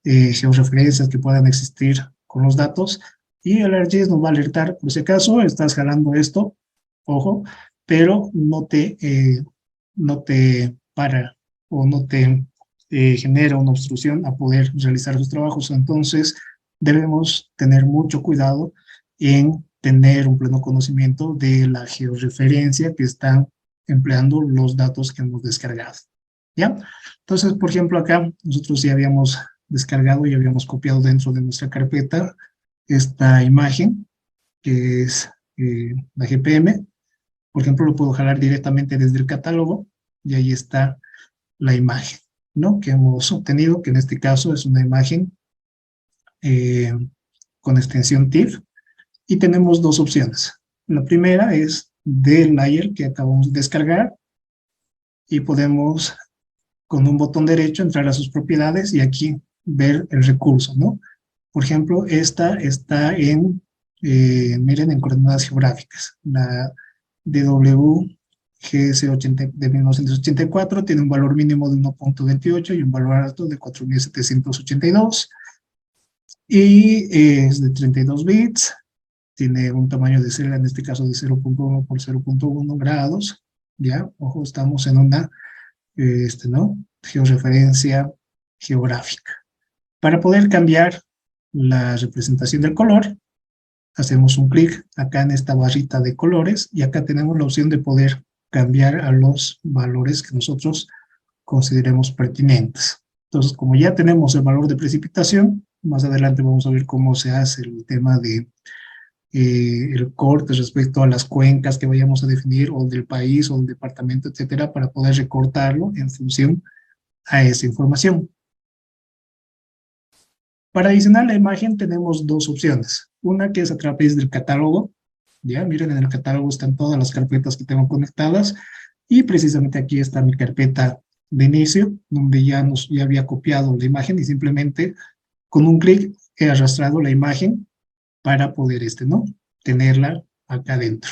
Speaker 1: georreferencias que puedan existir con los datos, y el ArcGIS nos va a alertar, por si acaso estás jalando esto, ojo, pero no te para o no te genera una obstrucción a poder realizar sus trabajos. Entonces, debemos tener mucho cuidado en tener un pleno conocimiento de la georreferencia que están empleando los datos que hemos descargado, ¿ya? Entonces, por ejemplo, acá nosotros ya habíamos descargado y habíamos copiado dentro de nuestra carpeta esta imagen, que es la GPM. Por ejemplo, lo puedo jalar directamente desde el catálogo y ahí está la imagen, ¿no?, que hemos obtenido, que en este caso es una imagen con extensión TIFF, y tenemos dos opciones. La primera es del layer que acabamos de descargar, y podemos con un botón derecho entrar a sus propiedades y aquí ver el recurso, ¿no? Por ejemplo, esta está en, miren, en coordenadas geográficas. La DWGS de 1984 tiene un valor mínimo de 1.28 y un valor alto de 4.782. Y es de 32 bits. Tiene un tamaño de celda, en este caso de 0.1 por 0.1 grados. Ya, ojo, estamos en una ¿no?, georreferencia geográfica. Para poder cambiar la representación del color, hacemos un clic acá en esta barrita de colores, y acá tenemos la opción de poder cambiar a los valores que nosotros consideremos pertinentes. Entonces, como ya tenemos el valor de precipitación, más adelante vamos a ver cómo se hace el tema de el corte respecto a las cuencas que vayamos a definir, o del país, o del departamento, etcétera, para poder recortarlo en función a esa información. Para adicionar la imagen tenemos dos opciones. Una que es a través del catálogo. Ya, miren, en el catálogo están todas las carpetas que tengo conectadas, y precisamente aquí está mi carpeta de inicio, donde ya había copiado la imagen, y simplemente con un clic he arrastrado la imagen para poder ¿no?, tenerla acá adentro.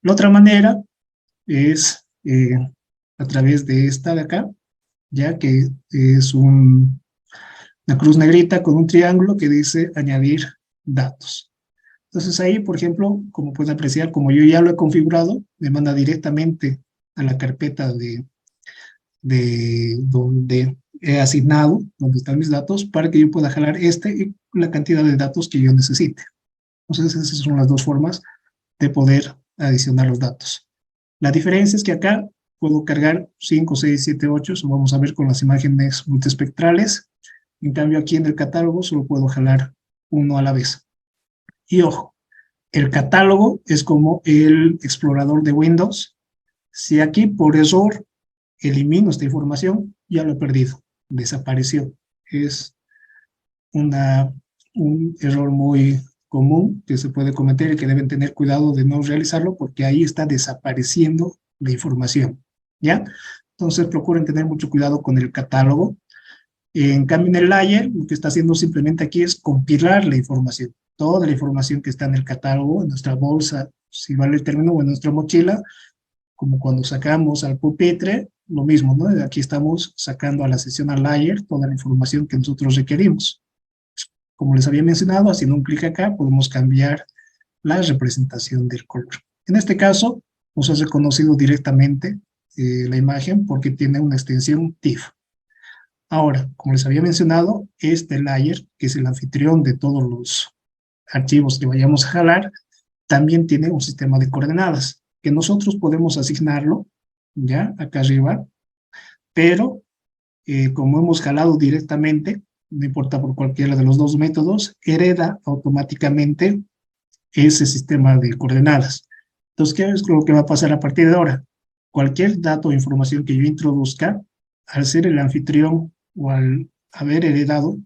Speaker 1: La otra manera es a través de esta de acá, ya que es una cruz negrita con un triángulo que dice añadir datos. Entonces ahí, por ejemplo, como pueden apreciar, como yo ya lo he configurado, me manda directamente a la carpeta de donde he asignado, donde están mis datos, para que yo pueda jalar y la cantidad de datos que yo necesite. Entonces, esas son las dos formas de poder adicionar los datos. La diferencia es que acá puedo cargar 5, 6, 7, 8, eso vamos a ver con las imágenes multiespectrales. En cambio, aquí en el catálogo solo puedo jalar uno a la vez. Y ojo, el catálogo es como el explorador de Windows. Si aquí por error elimino esta información, ya lo he perdido, desapareció. Es un error muy común que se puede cometer y que deben tener cuidado de no realizarlo, porque ahí está desapareciendo la información, ¿ya? Entonces procuren tener mucho cuidado con el catálogo. En cambio, en el layer, lo que está haciendo simplemente aquí es compilar la información. Toda la información que está en el catálogo, en nuestra bolsa, si vale el término, o en nuestra mochila, como cuando sacamos al pupitre, lo mismo, ¿no? Aquí estamos sacando a la sesión al layer toda la información que nosotros requerimos. Como les había mencionado, haciendo un clic acá, podemos cambiar la representación del color. En este caso, nos ha reconocido directamente la imagen porque tiene una extensión TIFF. Ahora, como les había mencionado, este layer, que es el anfitrión de todos los archivos que vayamos a jalar, también tiene un sistema de coordenadas, que nosotros podemos asignarlo, ya, acá arriba, pero como hemos jalado directamente, no importa por cualquiera de los dos métodos, hereda automáticamente ese sistema de coordenadas. Entonces, ¿qué es lo que va a pasar a partir de ahora? Cualquier dato o información que yo introduzca, al ser el anfitrión o al haber heredado,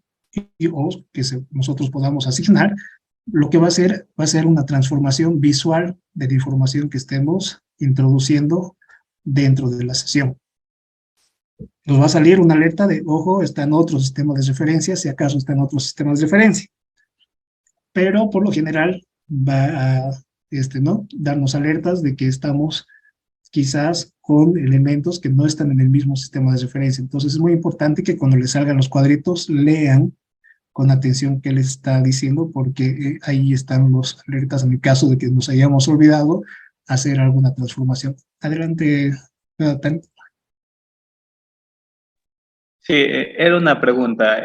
Speaker 1: o que nosotros podamos asignar, lo que va a ser una transformación visual de la información que estemos introduciendo dentro de la sesión. Nos va a salir una alerta de, ojo, está en otro sistema de referencia, si acaso está en otro sistema de referencia. Pero por lo general, va a ¿no? darnos alertas de que estamos quizás con elementos que no están en el mismo sistema de referencia. Entonces es muy importante que cuando les salgan los cuadritos lean con atención qué les está diciendo, porque ahí están los alertas en el caso de que nos hayamos olvidado hacer alguna transformación. Adelante, Jonathan.
Speaker 2: Sí, era una pregunta.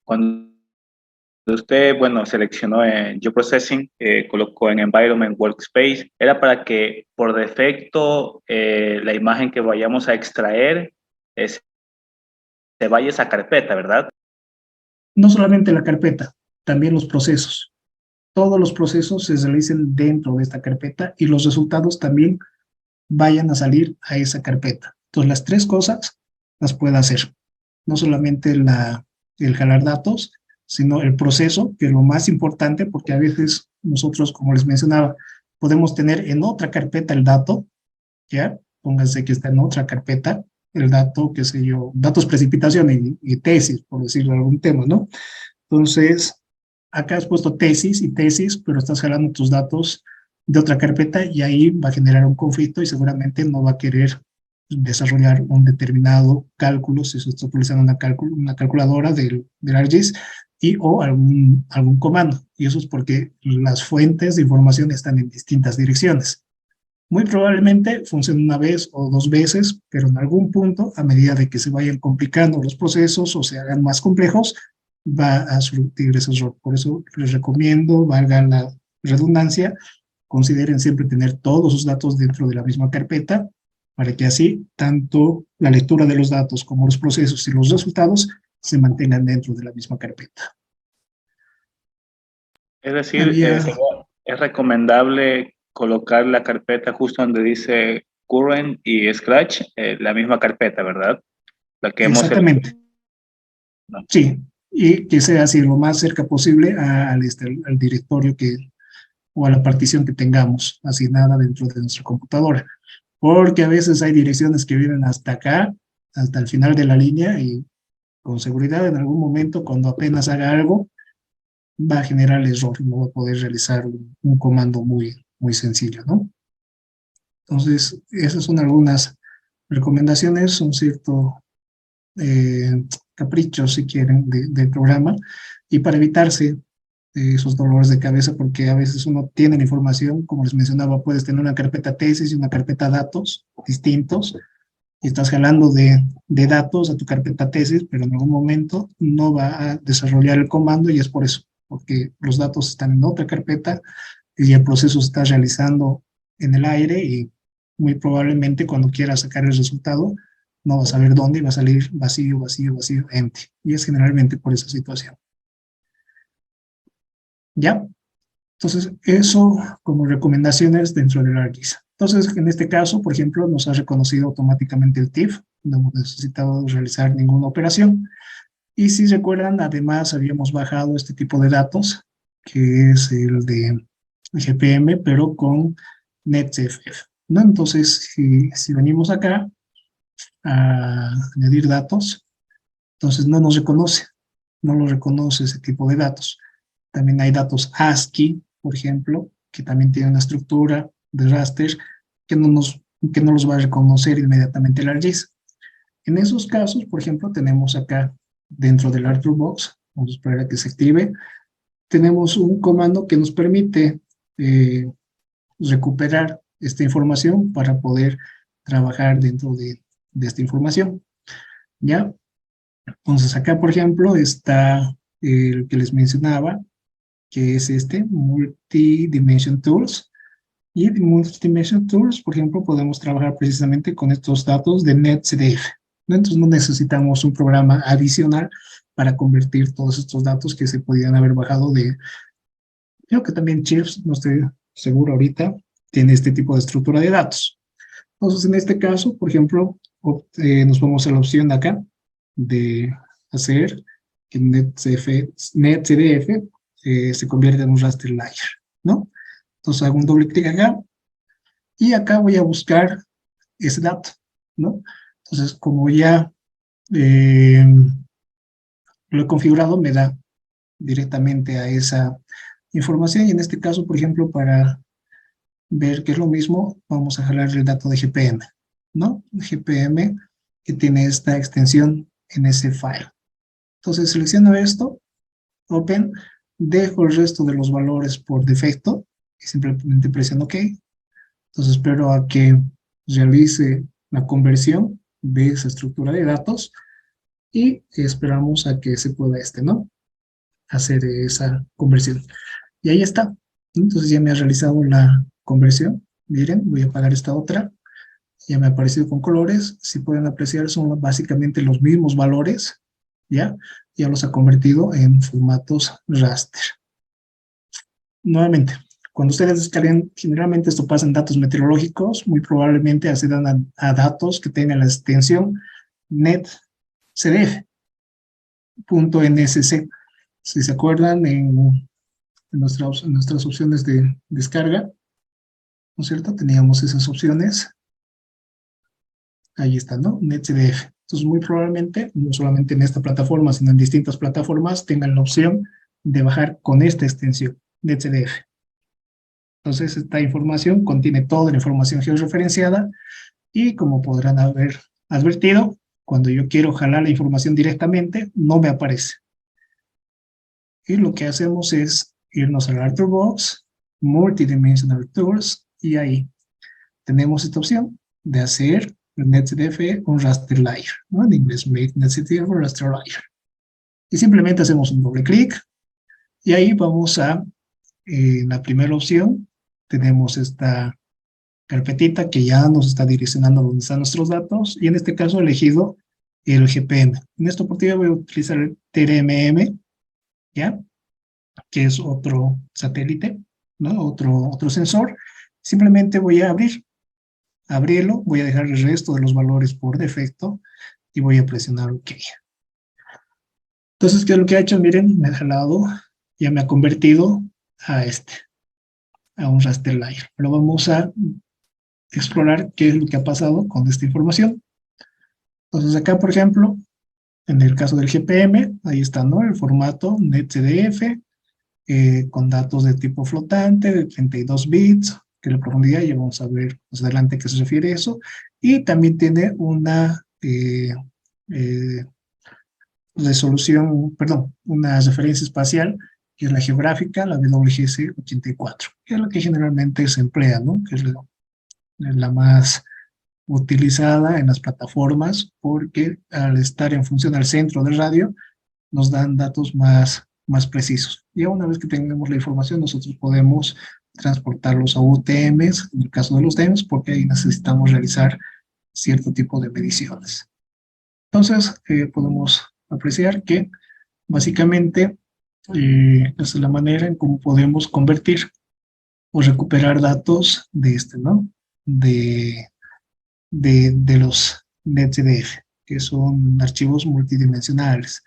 Speaker 2: Cuando usted, bueno, seleccionó en Geoprocessing, colocó en Environment Workspace, era para que por defecto la imagen que vayamos a extraer se vaya a esa carpeta, ¿verdad?
Speaker 1: No solamente la carpeta, también los procesos. Todos los procesos se realicen dentro de esta carpeta y los resultados también vayan a salir a esa carpeta. Entonces, las tres cosas las puede hacer. No solamente el jalar datos, sino el proceso, que es lo más importante, porque a veces nosotros, como les mencionaba, podemos tener en otra carpeta el dato, ¿ya? Pónganse que está en otra carpeta, el dato, qué sé yo, datos, precipitación y tesis, por decirlo algún tema, ¿no? Entonces, acá has puesto tesis y tesis, pero estás jalando tus datos de otra carpeta y ahí va a generar un conflicto y seguramente no va a querer desarrollar un determinado cálculo, si se está utilizando una calculadora del ArcGIS o algún comando. Y eso es porque las fuentes de información están en distintas direcciones. Muy probablemente funcione una vez o dos veces, pero en algún punto, a medida de que se vayan complicando los procesos o se hagan más complejos, va a surtir ese error. Por eso les recomiendo, valga la redundancia, consideren siempre tener todos sus datos dentro de la misma carpeta, para que así tanto la lectura de los datos como los procesos y los resultados se mantengan dentro de la misma carpeta.
Speaker 2: Es decir, es recomendable colocar la carpeta justo donde dice Current y Scratch, la misma carpeta, ¿verdad? La que
Speaker 1: Exactamente. ¿No? Sí, y que sea así lo más cerca posible al directorio o a la partición que tengamos asignada dentro de nuestra computadora. Porque a veces hay direcciones que vienen hasta acá, hasta el final de la línea, y con seguridad en algún momento, cuando apenas haga algo, va a generar el error y no va a poder realizar un comando muy sencillo, ¿no? Entonces, esas son algunas recomendaciones, son ciertos caprichos, si quieren, del programa, y para evitarse esos dolores de cabeza, porque a veces uno tiene la información, como les mencionaba, puedes tener una carpeta tesis y una carpeta datos distintos, y estás jalando de datos a tu carpeta tesis, pero en algún momento no va a desarrollar el comando, y es por eso, porque los datos están en otra carpeta y el proceso se está realizando en el aire, y muy probablemente cuando quieras sacar el resultado no vas a ver dónde y va a salir vacío, empty, y es generalmente por esa situación. ¿Ya? Entonces, eso como recomendaciones dentro del ArcGIS. Entonces, en este caso, por ejemplo, nos ha reconocido automáticamente el TIFF, no hemos necesitado realizar ninguna operación. Y si recuerdan, además habíamos bajado este tipo de datos, que es el de GPM, pero con NetCFF, ¿no? Entonces, si venimos acá a añadir datos, entonces no nos reconoce, no lo reconoce ese tipo de datos. También hay datos ASCII, por ejemplo, que también tienen una estructura de raster que no los va a reconocer inmediatamente el ArcGIS. En esos casos, por ejemplo, tenemos acá dentro del ArcToolbox, vamos a esperar a que se active, tenemos un comando que nos permite recuperar esta información para poder trabajar dentro de esta información. ¿Ya? Entonces acá, por ejemplo, está el que les mencionaba, que es este, Multidimension Tools. Y de Multidimension Tools, por ejemplo, podemos trabajar precisamente con estos datos de NetCDF, ¿no? Entonces no necesitamos un programa adicional para convertir todos estos datos que se podían haber bajado de, creo que también Chips, no estoy seguro ahorita, tiene este tipo de estructura de datos. Entonces en este caso, por ejemplo, nos vamos a la opción de acá, de hacer que NetCDF se convierta en un raster layer, ¿no? Entonces hago un doble clic acá, y acá voy a buscar ese dato, ¿no? Entonces, como ya lo he configurado, me da directamente a esa información, y en este caso, por ejemplo, para ver que es lo mismo, vamos a jalar el dato de GPM, ¿no? GPM que tiene esta extensión en ese file. Entonces selecciono esto, Open, dejo el resto de los valores por defecto y simplemente presiono OK. Entonces espero a que realice la conversión de esa estructura de datos y esperamos a que se pueda ¿no? hacer esa conversión. Y ahí está. Entonces ya me ha realizado la conversión. Miren, voy a apagar esta otra. Ya me ha aparecido con colores. Si pueden apreciar, son básicamente los mismos valores. ¿Ya? Ya los ha convertido en formatos raster. Nuevamente, cuando ustedes descargan, generalmente esto pasa en datos meteorológicos, muy probablemente accedan a datos que tengan la extensión netcdf.nsc. Si se acuerdan, en nuestras opciones de descarga, ¿no es cierto? Teníamos esas opciones. Ahí está, ¿no? NetCDF. Entonces, muy probablemente, no solamente en esta plataforma, sino en distintas plataformas, tengan la opción de bajar con esta extensión, NetCDF. Entonces, esta información contiene toda la información georreferenciada y, como podrán haber advertido, cuando yo quiero jalar la información directamente, no me aparece. Y lo que hacemos es irnos al ArthurBox, Multidimensional Tools, y ahí tenemos esta opción de hacer NetCDF un raster layer, ¿no? En inglés, make NetCDF un raster layer. Y simplemente hacemos un doble clic, y ahí vamos a, en la primera opción, tenemos esta carpetita que ya nos está direccionando a donde están nuestros datos, y en este caso he elegido el GPM. En esta oportunidad voy a utilizar el TRMM, ¿ya? Que es otro satélite, ¿no? Otro sensor. Simplemente voy a abrirlo, voy a dejar el resto de los valores por defecto y voy a presionar OK. Entonces, ¿qué es lo que ha hecho? Miren, me ha jalado, ya me ha convertido a un raster layer. Pero vamos a explorar qué es lo que ha pasado con esta información. Entonces, acá, por ejemplo, en el caso del GPM, ahí está, ¿no? El formato netcdf, con datos de tipo flotante, de 32 bits, que la profundidad, ya vamos a ver más adelante a qué se refiere eso, y también tiene una resolución, perdón, una referencia espacial, que es la geográfica, la WGS 84, que es la que generalmente se emplea, ¿no? Que es la más utilizada en las plataformas, porque al estar en función al centro del radio, nos dan datos más precisos. Y una vez que tengamos la información, nosotros podemos transportarlos a UTMs, en el caso de los DEMs, porque ahí necesitamos realizar cierto tipo de mediciones. Entonces, podemos apreciar que básicamente esa es la manera en cómo podemos convertir o recuperar datos de ¿no? De los netcdf, que son archivos multidimensionales.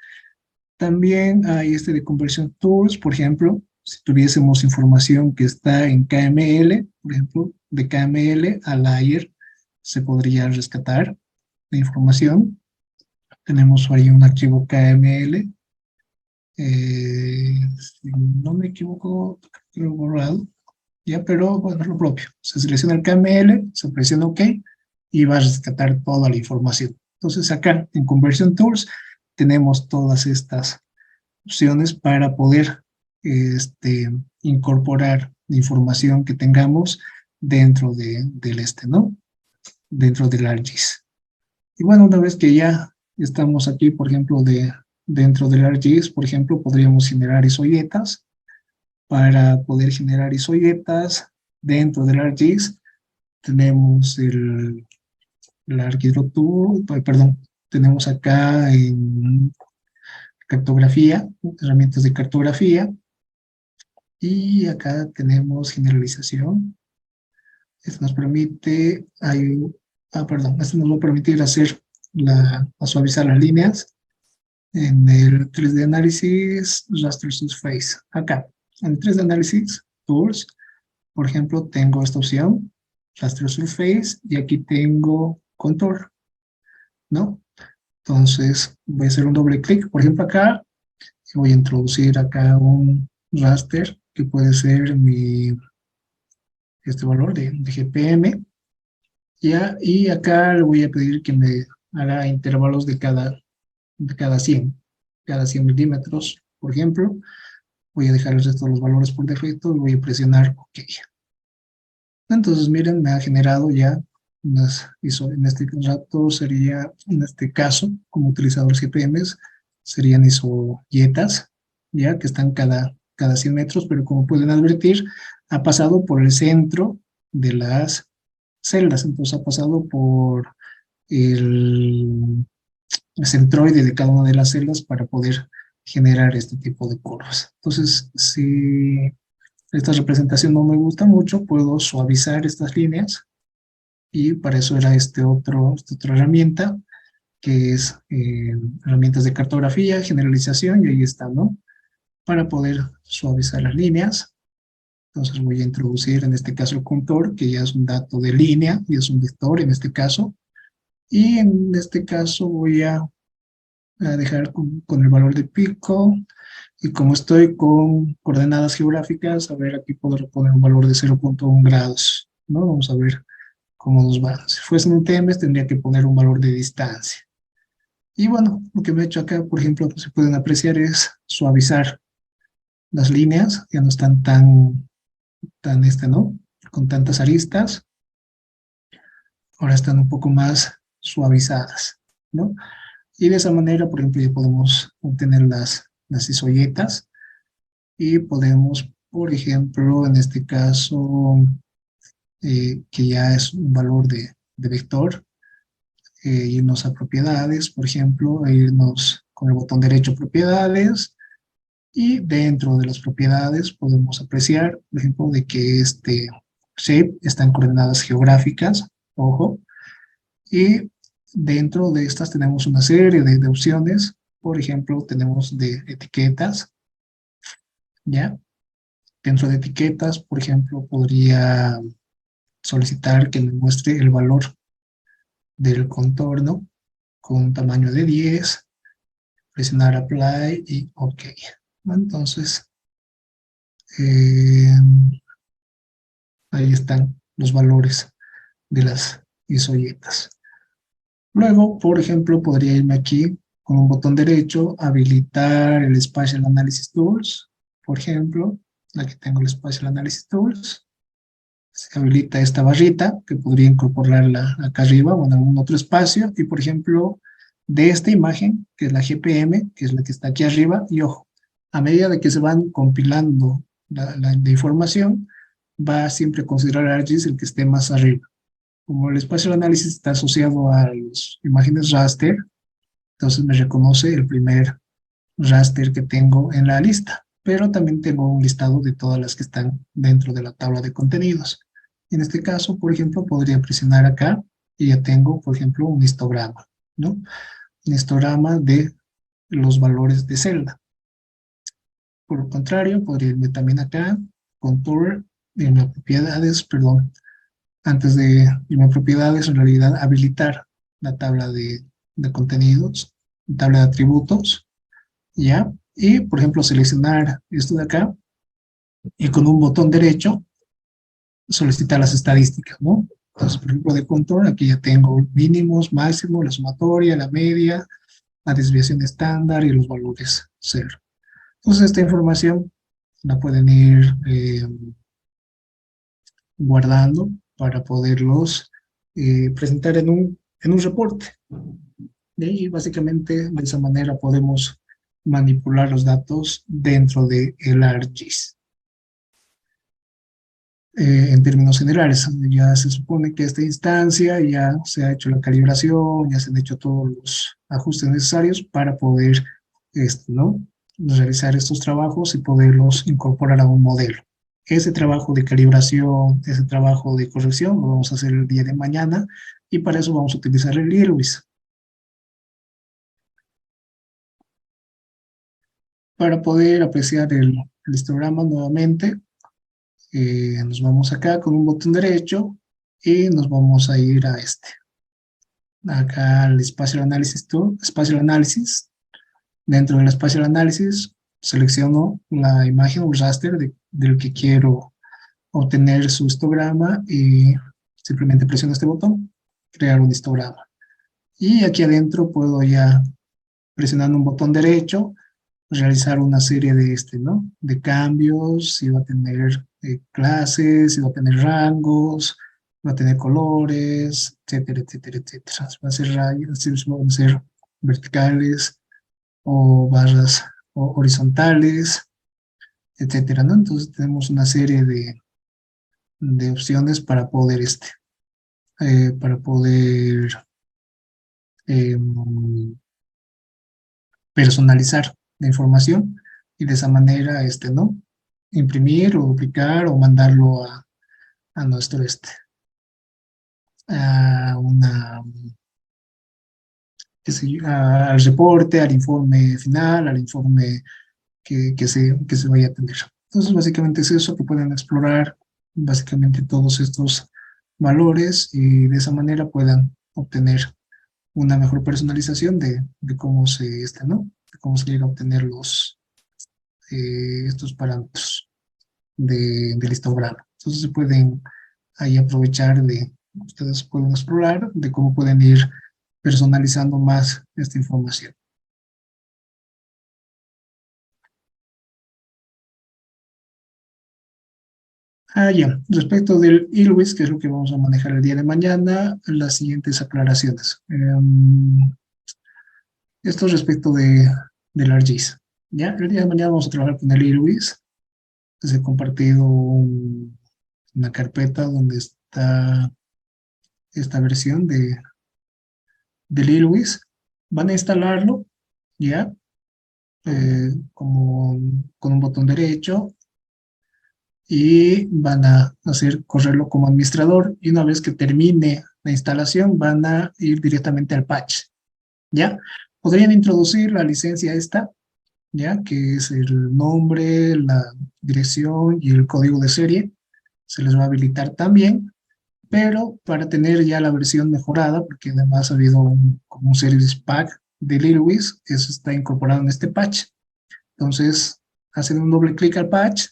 Speaker 1: También hay de Conversion Tools, por ejemplo, si tuviésemos información que está en KML, por ejemplo, de KML a layer, se podría rescatar la información. Tenemos ahí un archivo KML, si no me equivoco, creo borrado, ya, pero bueno, es lo propio. Se selecciona el KML, se presiona OK y va a rescatar toda la información. Entonces acá en Conversion Tools tenemos todas estas opciones para poder incorporar la información que tengamos dentro del ¿no? Dentro del ArcGIS. Y bueno, una vez que ya estamos aquí, por ejemplo, dentro del ArcGIS, por ejemplo, podríamos generar isoyetas. Para poder generar isoyetas dentro del ArcGIS, tenemos el ArcGIS-Tool, perdón, tenemos acá en cartografía, herramientas de cartografía, y acá tenemos generalización. Esto nos permite, esto nos va a permitir hacer a suavizar las líneas en el 3D Análisis, Raster Surface. Acá, en el 3D Análisis Tools, por ejemplo, tengo esta opción, Raster Surface, y aquí tengo Contour, ¿no? Entonces, voy a hacer un doble clic, por ejemplo, acá, y voy a introducir acá un raster que puede ser este valor de GPM, ¿ya? Y acá le voy a pedir que me haga intervalos de cada 100 milímetros, por ejemplo. Voy a dejar el resto de los valores por defecto y voy a presionar OK. Entonces, miren, me ha generado ya en este rato sería, en este caso, como utilizadores GPMs, serían isoyetas, ya que están cada 100 metros, pero como pueden advertir, ha pasado por el centro de las celdas, entonces ha pasado por el centroide de cada una de las celdas para poder generar este tipo de curvas. Entonces, si esta representación no me gusta mucho, puedo suavizar estas líneas, y para eso era esta otra herramienta, que es herramientas de cartografía, generalización, y ahí está, ¿no? Para poder suavizar las líneas. Entonces voy a introducir en este caso el contour, que ya es un dato de línea, y es un vector en este caso, y en este caso voy a dejar con el valor de pico, y como estoy con coordenadas geográficas, a ver, aquí puedo poner un valor de 0.1 grados, ¿no? Vamos a ver cómo nos va. Si fuese un TMS tendría que poner un valor de distancia. Y bueno, lo que me he hecho acá, por ejemplo, que se pueden apreciar es suavizar las líneas, ya no están tan ¿no? Con tantas aristas. Ahora están un poco más suavizadas, ¿no? Y de esa manera, por ejemplo, ya podemos obtener las isoyetas, y podemos, por ejemplo, en este caso, que ya es un valor de vector, irnos a propiedades, por ejemplo, e irnos con el botón derecho propiedades, y dentro de las propiedades podemos apreciar, por ejemplo, de que este shape está en coordenadas geográficas, ojo, y dentro de estas tenemos una serie de opciones. Por ejemplo, tenemos de etiquetas, ¿ya? Dentro de etiquetas, por ejemplo, podría solicitar que me muestre el valor del contorno con un tamaño de 10, presionar Apply y OK. Entonces, ahí están los valores de las isoyetas. Luego, por ejemplo, podría irme aquí con un botón derecho, habilitar el Spatial Analysis Tools, por ejemplo. Aquí tengo el Spatial Analysis Tools. Se habilita esta barrita, que podría incorporarla acá arriba o en algún otro espacio. Y, por ejemplo, de esta imagen, que es la GPM, que es la que está aquí arriba, y ojo, a medida de que se van compilando la información, va siempre a considerar ArcGIS el que esté más arriba. Como el Spatial Analysis está asociado a las imágenes raster, entonces me reconoce el primer raster que tengo en la lista, pero también tengo un listado de todas las que están dentro de la tabla de contenidos. En este caso, por ejemplo, podría presionar acá y ya tengo, por ejemplo, un histograma, ¿no? Un histograma de los valores de celda. Por lo contrario, podría irme también acá, contour, irme a propiedades, perdón, antes de irme a propiedades, en realidad habilitar la tabla de contenidos, tabla de atributos, ¿ya? Y, por ejemplo, seleccionar esto de acá, y con un botón derecho, solicitar las estadísticas, ¿no? Entonces, por ejemplo, de contour, aquí ya tengo mínimos, máximos, la sumatoria, la media, la desviación estándar y los valores cero. Entonces, esta información la pueden ir guardando para poderlos presentar en un reporte. Y básicamente de esa manera podemos manipular los datos dentro del ArcGIS. En términos generales, ya se supone que esta instancia ya se ha hecho la calibración, ya se han hecho todos los ajustes necesarios para poder ¿no? realizar estos trabajos y poderlos incorporar a un modelo. Ese trabajo de calibración, ese trabajo de corrección, lo vamos a hacer el día de mañana, y para eso vamos a utilizar el IRWIS. Para poder apreciar el histograma nuevamente, nos vamos acá con un botón derecho y nos vamos a ir a acá al Spatial Analysis Tool, Spatial Analysis. Dentro del Spatial Analysis selecciono la imagen o raster de del que quiero obtener su histograma y simplemente presiono este botón, crear un histograma. Y aquí adentro puedo ya, presionando un botón derecho, realizar una serie de ¿no? De cambios, si va a tener clases, si va a tener rangos, va a tener colores, etcétera, etcétera, etcétera. Va a ser rayas, van a ser verticales o barras horizontales, etcétera, ¿no? Entonces tenemos una serie de opciones para poder personalizar la información y de esa manera, ¿no? Imprimir o duplicar o mandarlo a nuestro, a una, qué sé yo, al reporte, al informe final, al informe que se vaya a tener. Entonces, básicamente es eso, que pueden explorar básicamente todos estos valores y de esa manera puedan obtener una mejor personalización de cómo ¿no? De cómo se llega a obtener estos parámetros del histograma. Entonces se pueden ahí aprovechar ustedes pueden explorar de cómo pueden ir personalizando más esta información. Ya, respecto del ILWIS, que es lo que vamos a manejar el día de mañana, las siguientes aclaraciones. Esto respecto del ArcGIS. Ya, el día de mañana vamos a trabajar con el ILWIS. Les he compartido una carpeta donde está esta versión del ILWIS. Van a instalarlo, ya, con un botón derecho, y van a correrlo como administrador, y una vez que termine la instalación van a ir directamente al patch, ¿ya? Podrían introducir la licencia esta, ¿ya? Que es el nombre, la dirección y el código de serie, se les va a habilitar también, pero para tener ya la versión mejorada, porque además ha habido como un service pack de ILWIS, eso está incorporado en este patch. Entonces, hacen un doble clic al patch,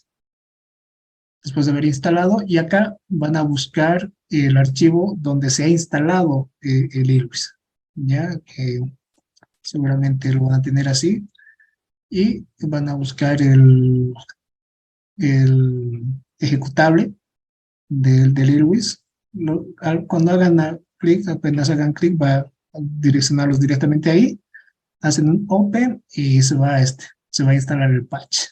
Speaker 1: después de haber instalado, y acá van a buscar el archivo donde se ha instalado el ILWIS, ya que seguramente lo van a tener así, y van a buscar el ejecutable del ILWIS. Cuando hagan clic, apenas hagan clic, va a direccionarlos directamente ahí, hacen un open y se va a instalar el patch.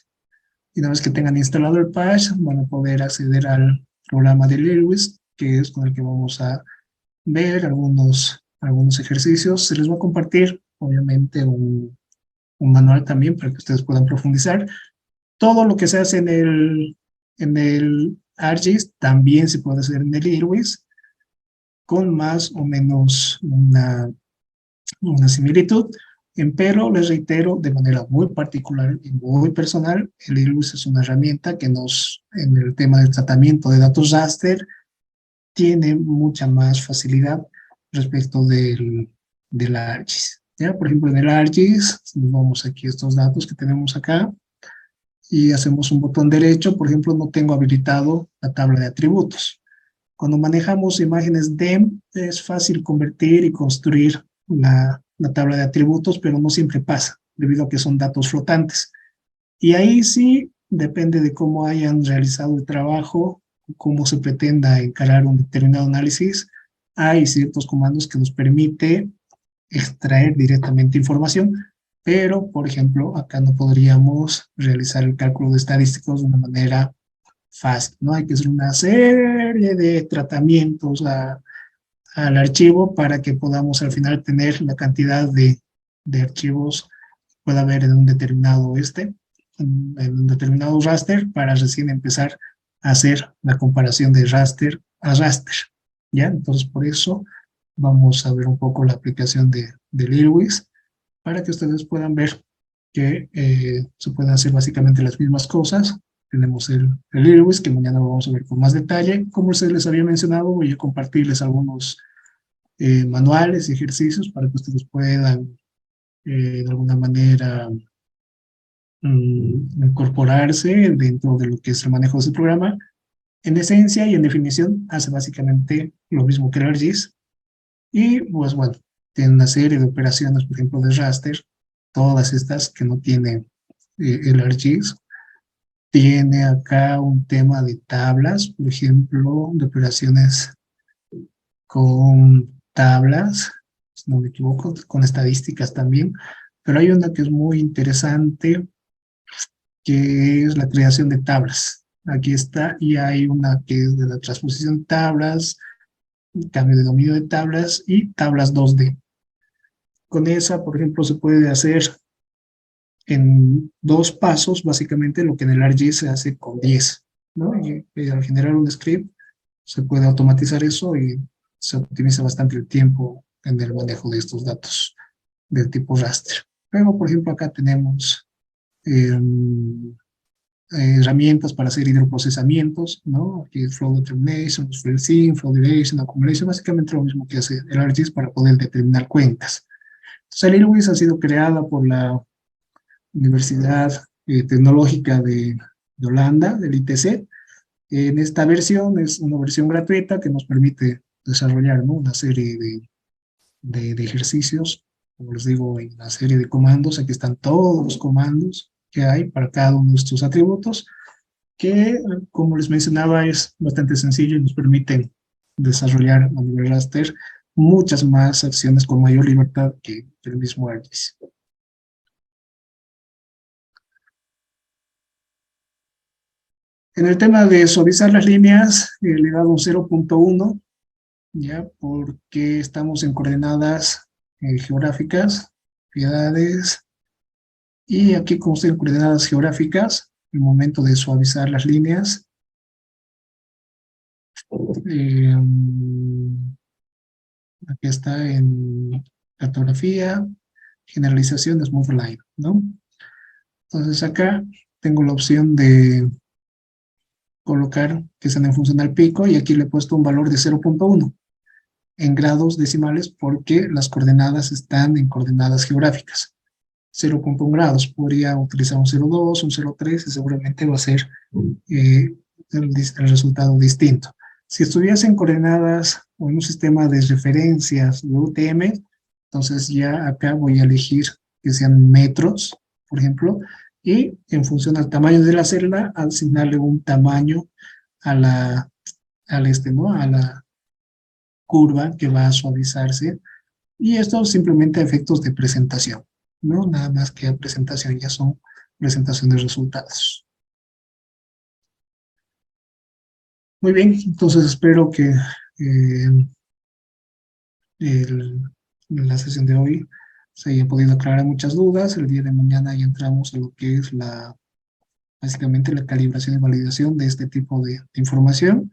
Speaker 1: Y una vez que tengan instalado el patch, van a poder acceder al programa del ILWIS, que es con el que vamos a ver algunos ejercicios. Se les va a compartir, obviamente, un manual también para que ustedes puedan profundizar. Todo lo que se hace en el ArcGIS también se puede hacer en el ILWIS, con más o menos una similitud. Pero les reitero, de manera muy particular y muy personal, el ILWIS es una herramienta que en el tema del tratamiento de datos raster, tiene mucha más facilidad respecto del ArcGIS. ¿Ya? Por ejemplo, en el ArcGIS, nos vamos aquí a estos datos que tenemos acá, y hacemos un botón derecho. Por ejemplo, no tengo habilitado la tabla de atributos. Cuando manejamos imágenes DEM, es fácil convertir y construir la tabla de atributos, pero no siempre pasa, debido a que son datos flotantes. Y ahí sí, depende de cómo hayan realizado el trabajo, cómo se pretenda encarar un determinado análisis, hay ciertos comandos que nos permite extraer directamente información, pero, por ejemplo, acá no podríamos realizar el cálculo de estadísticos de una manera fácil, ¿no? Hay que hacer una serie de tratamientos al archivo para que podamos al final tener la cantidad de archivos que pueda haber en un determinado en un determinado raster, para recién empezar a hacer la comparación de raster a raster, ¿ya? Entonces, por eso vamos a ver un poco la aplicación del ILWIS, para que ustedes puedan ver que se pueden hacer básicamente las mismas cosas. Tenemos el ILWIS, que mañana lo vamos a ver con más detalle. Como se les había mencionado, voy a compartirles algunos manuales y ejercicios para que ustedes puedan de alguna manera incorporarse dentro de lo que es el manejo de ese programa. En esencia y en definición hace básicamente lo mismo que el ArcGIS, y pues bueno, tiene una serie de operaciones, por ejemplo, de raster, todas estas que no tiene el ArcGIS. Tiene acá un tema de tablas, por ejemplo, de operaciones con tablas, si no me equivoco, con estadísticas también, pero hay una que es muy interesante, que es la creación de tablas. Aquí está, y hay una que es de la transposición de tablas, cambio de dominio de tablas y tablas 2D. Con esa, por ejemplo, se puede hacer en 2 pasos, básicamente, lo que en el ArcGIS se hace con 10, ¿no? Y al generar un script, se puede automatizar eso y se optimiza bastante el tiempo en el manejo de estos datos del tipo raster. Luego, por ejemplo, acá tenemos herramientas para hacer hidroprocesamientos, ¿no? Aquí es Flow Determination, Flow Sync, Flow Duration, Accumulation, básicamente lo mismo que hace el ArcGIS para poder determinar cuencas. Entonces, el IRWIS ha sido creada por la Universidad Tecnológica de Holanda, del ITC. En esta versión es una versión gratuita que nos permite desarrollar, ¿no?, una serie de ejercicios, como les digo, en una serie de comandos. Aquí están todos los comandos que hay para cada uno de estos atributos, que, como les mencionaba, es bastante sencillo y nos permiten desarrollar a nivel raster muchas más acciones con mayor libertad que el mismo ArcGIS. En el tema de suavizar las líneas, le he dado un 0.1, ya, porque estamos en coordenadas geográficas, propiedades, y aquí, como estoy en coordenadas geográficas, el momento de suavizar las líneas, aquí está en cartografía, generalización, smooth line, ¿no? Entonces acá tengo la opción de colocar que sean en función al pico, y aquí le he puesto un valor de 0.1 en grados decimales porque las coordenadas están en coordenadas geográficas. 0.1 grados, podría utilizar un 0.2, un 0.3 y seguramente va a ser el resultado distinto. Si estuviese en coordenadas o en un sistema de referencias de UTM, entonces ya acá voy a elegir que sean metros, por ejemplo, y en función al tamaño de la celda, asignarle un tamaño a la, ¿no?, a la curva que va a suavizarse, y esto simplemente a efectos de presentación, ¿no? Nada más que a presentación, ya son presentación de resultados. Muy bien, entonces espero que la sesión de hoy se haya podido aclarar muchas dudas. El día de mañana ya entramos a lo que es básicamente la calibración y validación de este tipo de información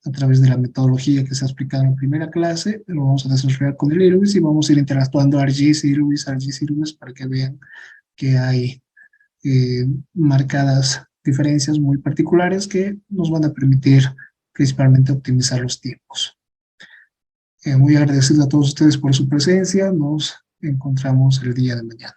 Speaker 1: a través de la metodología que se ha explicado en la primera clase. Lo vamos a desarrollar con el IRWIS y vamos a ir interactuando ArcGIS, IRWIS, ArcGIS, IRWIS, para que vean que hay marcadas diferencias muy particulares que nos van a permitir principalmente optimizar los tiempos. Muy agradecido a todos ustedes por su presencia. Nos encontramos el día de mañana.